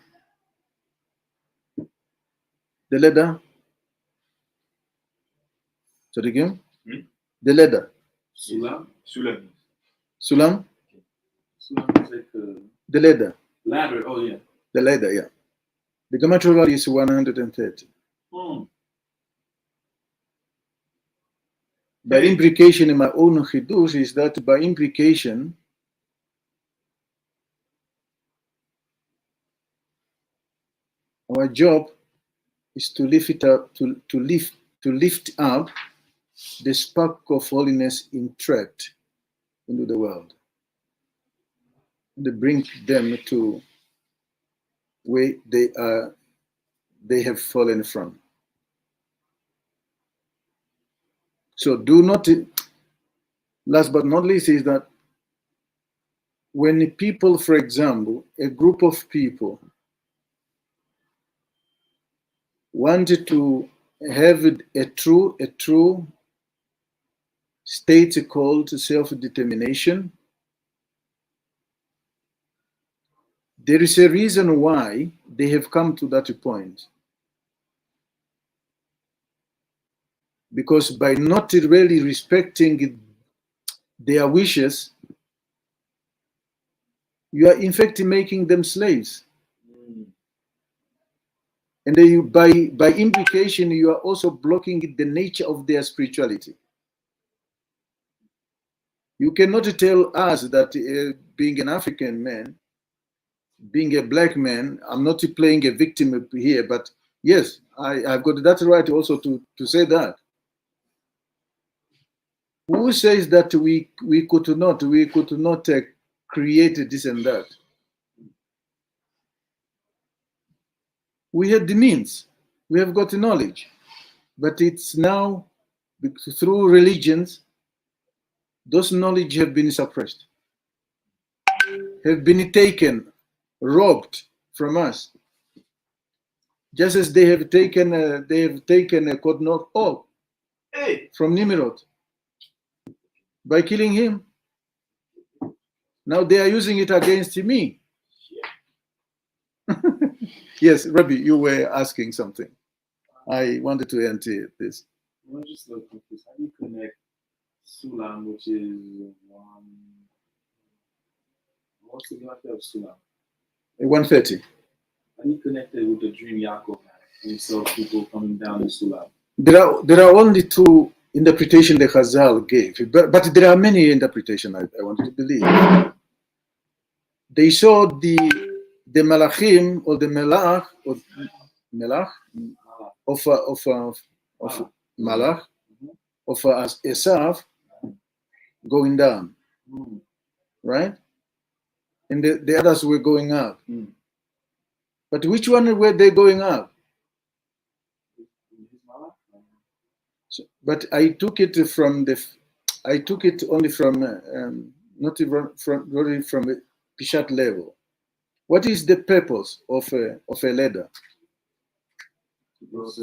The ladder. So again, the ladder. Sulam. Sulam. Sulam. Sulam is like the ladder. Ladder. Oh yeah. The ladder, yeah. The gematria value is 130. By implication, in my own chidush is that by implication, our job is to lift it up, to lift up the spark of holiness entrapped into the world, and to bring them to where they have fallen from. So do not, last but not least, is that when people, for example, a group of people wanted to have a true state called self-determination, there is a reason why they have come to that point. Because by not really respecting their wishes, you are in fact making them slaves. And then you, by implication, you are also blocking the nature of their spirituality. You cannot tell us that being an African man, being a black man, I'm not playing a victim here, but yes, I've got that right also to say that. Who says that we could not create this and that? We had the means, we have got the knowledge, but it's now through religions, those knowledge have been suppressed, have been taken, robbed from us, just as they have taken a Kodnok Og from Nimrod by killing him. Now they are using it against me. Yes, Rabbi, you were asking something. I wanted to enter this. Well, just look at this. How do you connect Sulam, which is what's the length of Sulam? 130. How do you connect it with the dream Yaakov had? We saw people coming down the Sulam. There are only two interpretations the Chazal gave, but there are many interpretations I want to believe. They saw the Malachim or the Melach of Malach of Esav going down, right? And the others were going up. But which one were they going up? So, but I took it only from not even from really from a Pishat level. What is the purpose of a ladder? It's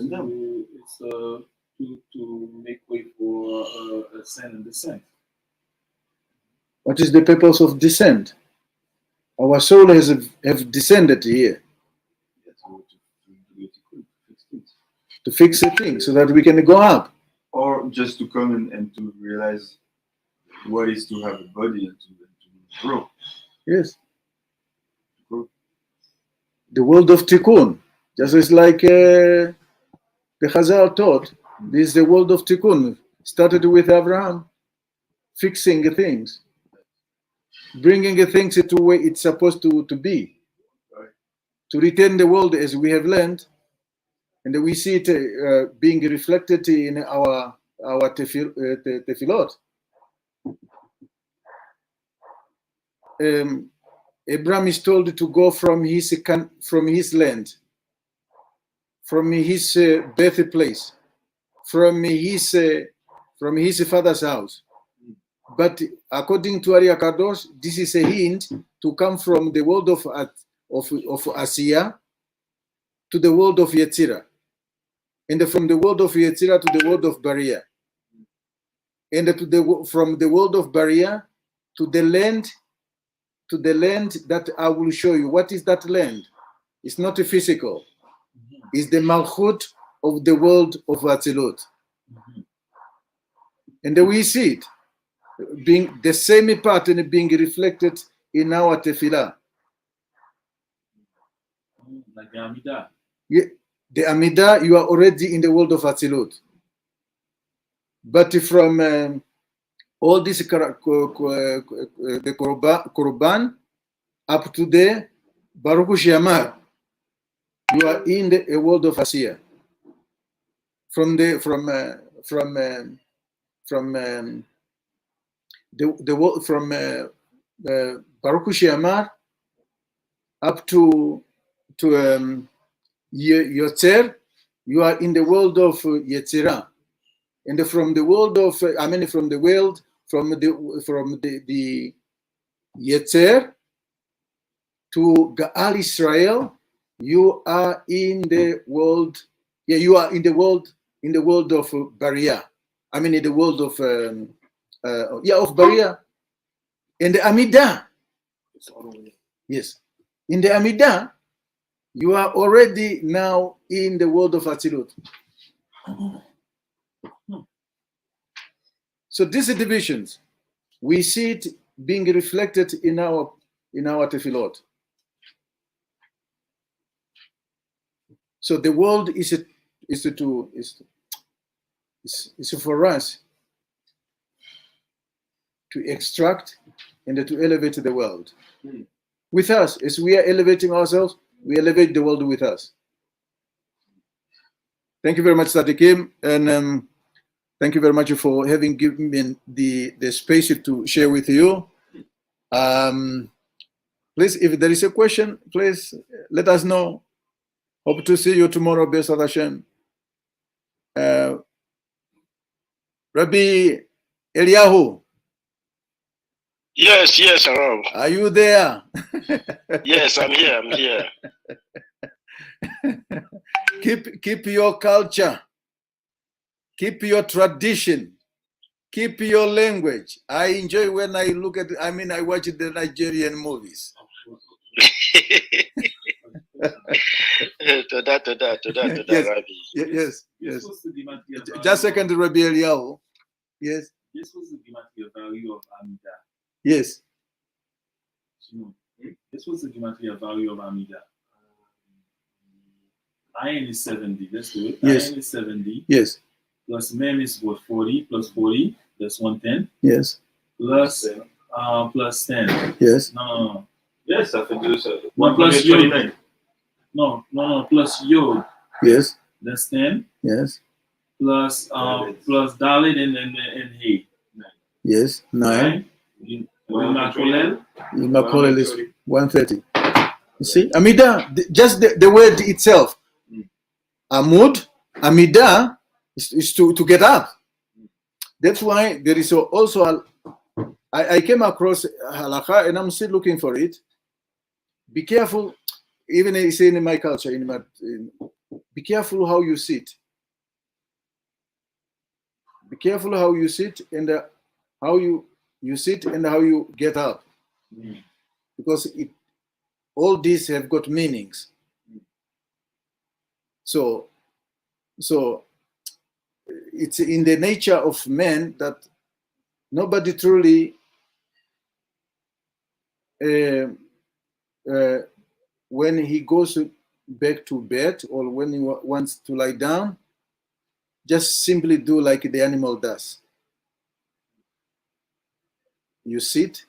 to make way for ascent and descent. What is the purpose of descent? Our soul have descended here to fix a thing so that we can go up. Or just to come and to realize what is to have a body and to grow. Yes. The world of Tikkun, just as like the Chazal taught, this is the world of Tikkun. Started with Abraham, fixing things, bringing things to where it's supposed to be, to return the world as we have learned, and we see it being reflected in our tefillot. Abraham is told to go from his land, from his birthplace, from his father's house. But according to Ari Kadosh, this is a hint to come from the world of Asiya to the world of Yetzirah, and from the world of Yetzirah to the world of Bariah, and from the world of Bariah to the land that I will show you. What is that land? It's not a physical. It's the Malchut of the world of Atzilut. And then we see it being the same pattern being reflected in our tefillah. Like the Amidah. Yeah, the Amidah, you are already in the world of Atzilut. But from all this the Korban up to the Baruch Shamar, you are in the world of Asiya. From the world from Baruch Shamar up to Yotzer, you are in the world of Yetzirah. And from the world of from the Yetzer to Gaal Israel, you are in the world. Yeah, you are in the world of Bariah. In the world of of Bariah. In the Amidah. Yes. In the Amidah, you are already now in the world of Atzilut. So these divisions, we see it being reflected in our in our tefillot. So the world is for us to extract and to elevate the world. With us, as we are elevating ourselves, we elevate the world with us. Thank you very much, Sadikim, and thank you very much for having given me the space to share with you. Please, if there is a question, please let us know. Hope to see you tomorrow, B'ezrat Hashem. Rabbi Eliyahu. Yes, Rob. Are you there? Yes, I'm here. Keep your culture. Keep your tradition. Keep your language. I enjoy when I watch the Nigerian movies. To that, Yes. Rabbi. Yes. Just a second, Rabbi Eliyahu. Yes. This was the gematria value of Amida. Yes. This was the gematria value of Amida. Ayin is 70. Let's do it. Yes. Ayin is 70. Yes. Plus Mem is what, 40? Plus 40. That's 110. Yes. Plus 10. Yes. No. Yes, ça fait 1 plus 129. No. Plus Yod. Yes. That's 10. Yes. Plus Dalit and Hey. Yes. 9. Makolel. Makolel is 130. You see, Amida, just the word itself. Amud, Amida is to get up. That's why there is also I came across halakha and I'm still looking for it. Be careful, even I say in my culture, be careful how you sit. Be careful how you sit and how you sit and how you get up. Because all these have got meanings. So it's in the nature of man that nobody truly when he goes back to bed or when he wants to lie down, just simply do like the animal does. You sit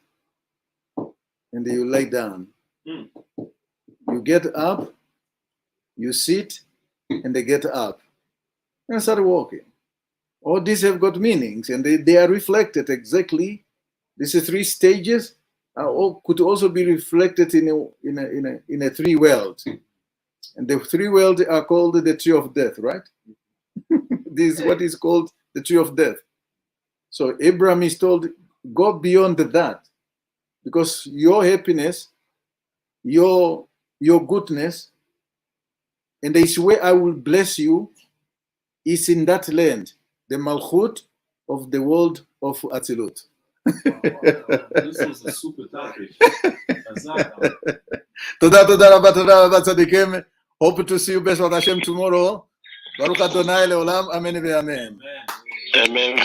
and you lie down. You get up, you sit, and they get up and start walking. All these have got meanings, and they are reflected exactly. These 3 stages could also be reflected in a 3 worlds, and the 3 worlds are called the tree of death, right? This is what is called the tree of death. So Abraham is told, go beyond that, because your happiness, your goodness, and this way I will bless you is in that land, the Malchut of the world of Atzilut. This is a super topic. תודה רבה צדיקים. Hope to see you B'ezrat Hashem tomorrow. ברוך אדוני לעולם, אמן ואמן. Amen.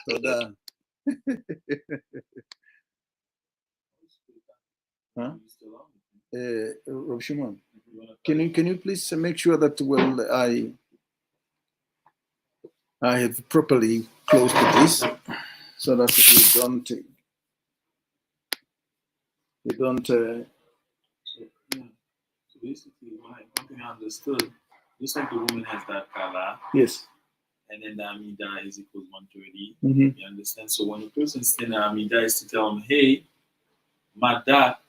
תודה. Rav Shimon, can you please make sure that I have properly closed this so that you don't. So basically, one thing I understood, just like the woman has that kala, Yes. and then the Amida is equals 130. Mm-hmm. You understand? So when a person stands in Amida is to tell him, hey, my dot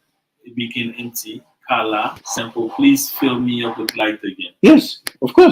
became empty, kala, simple, please fill me up with light again. Yes, of course.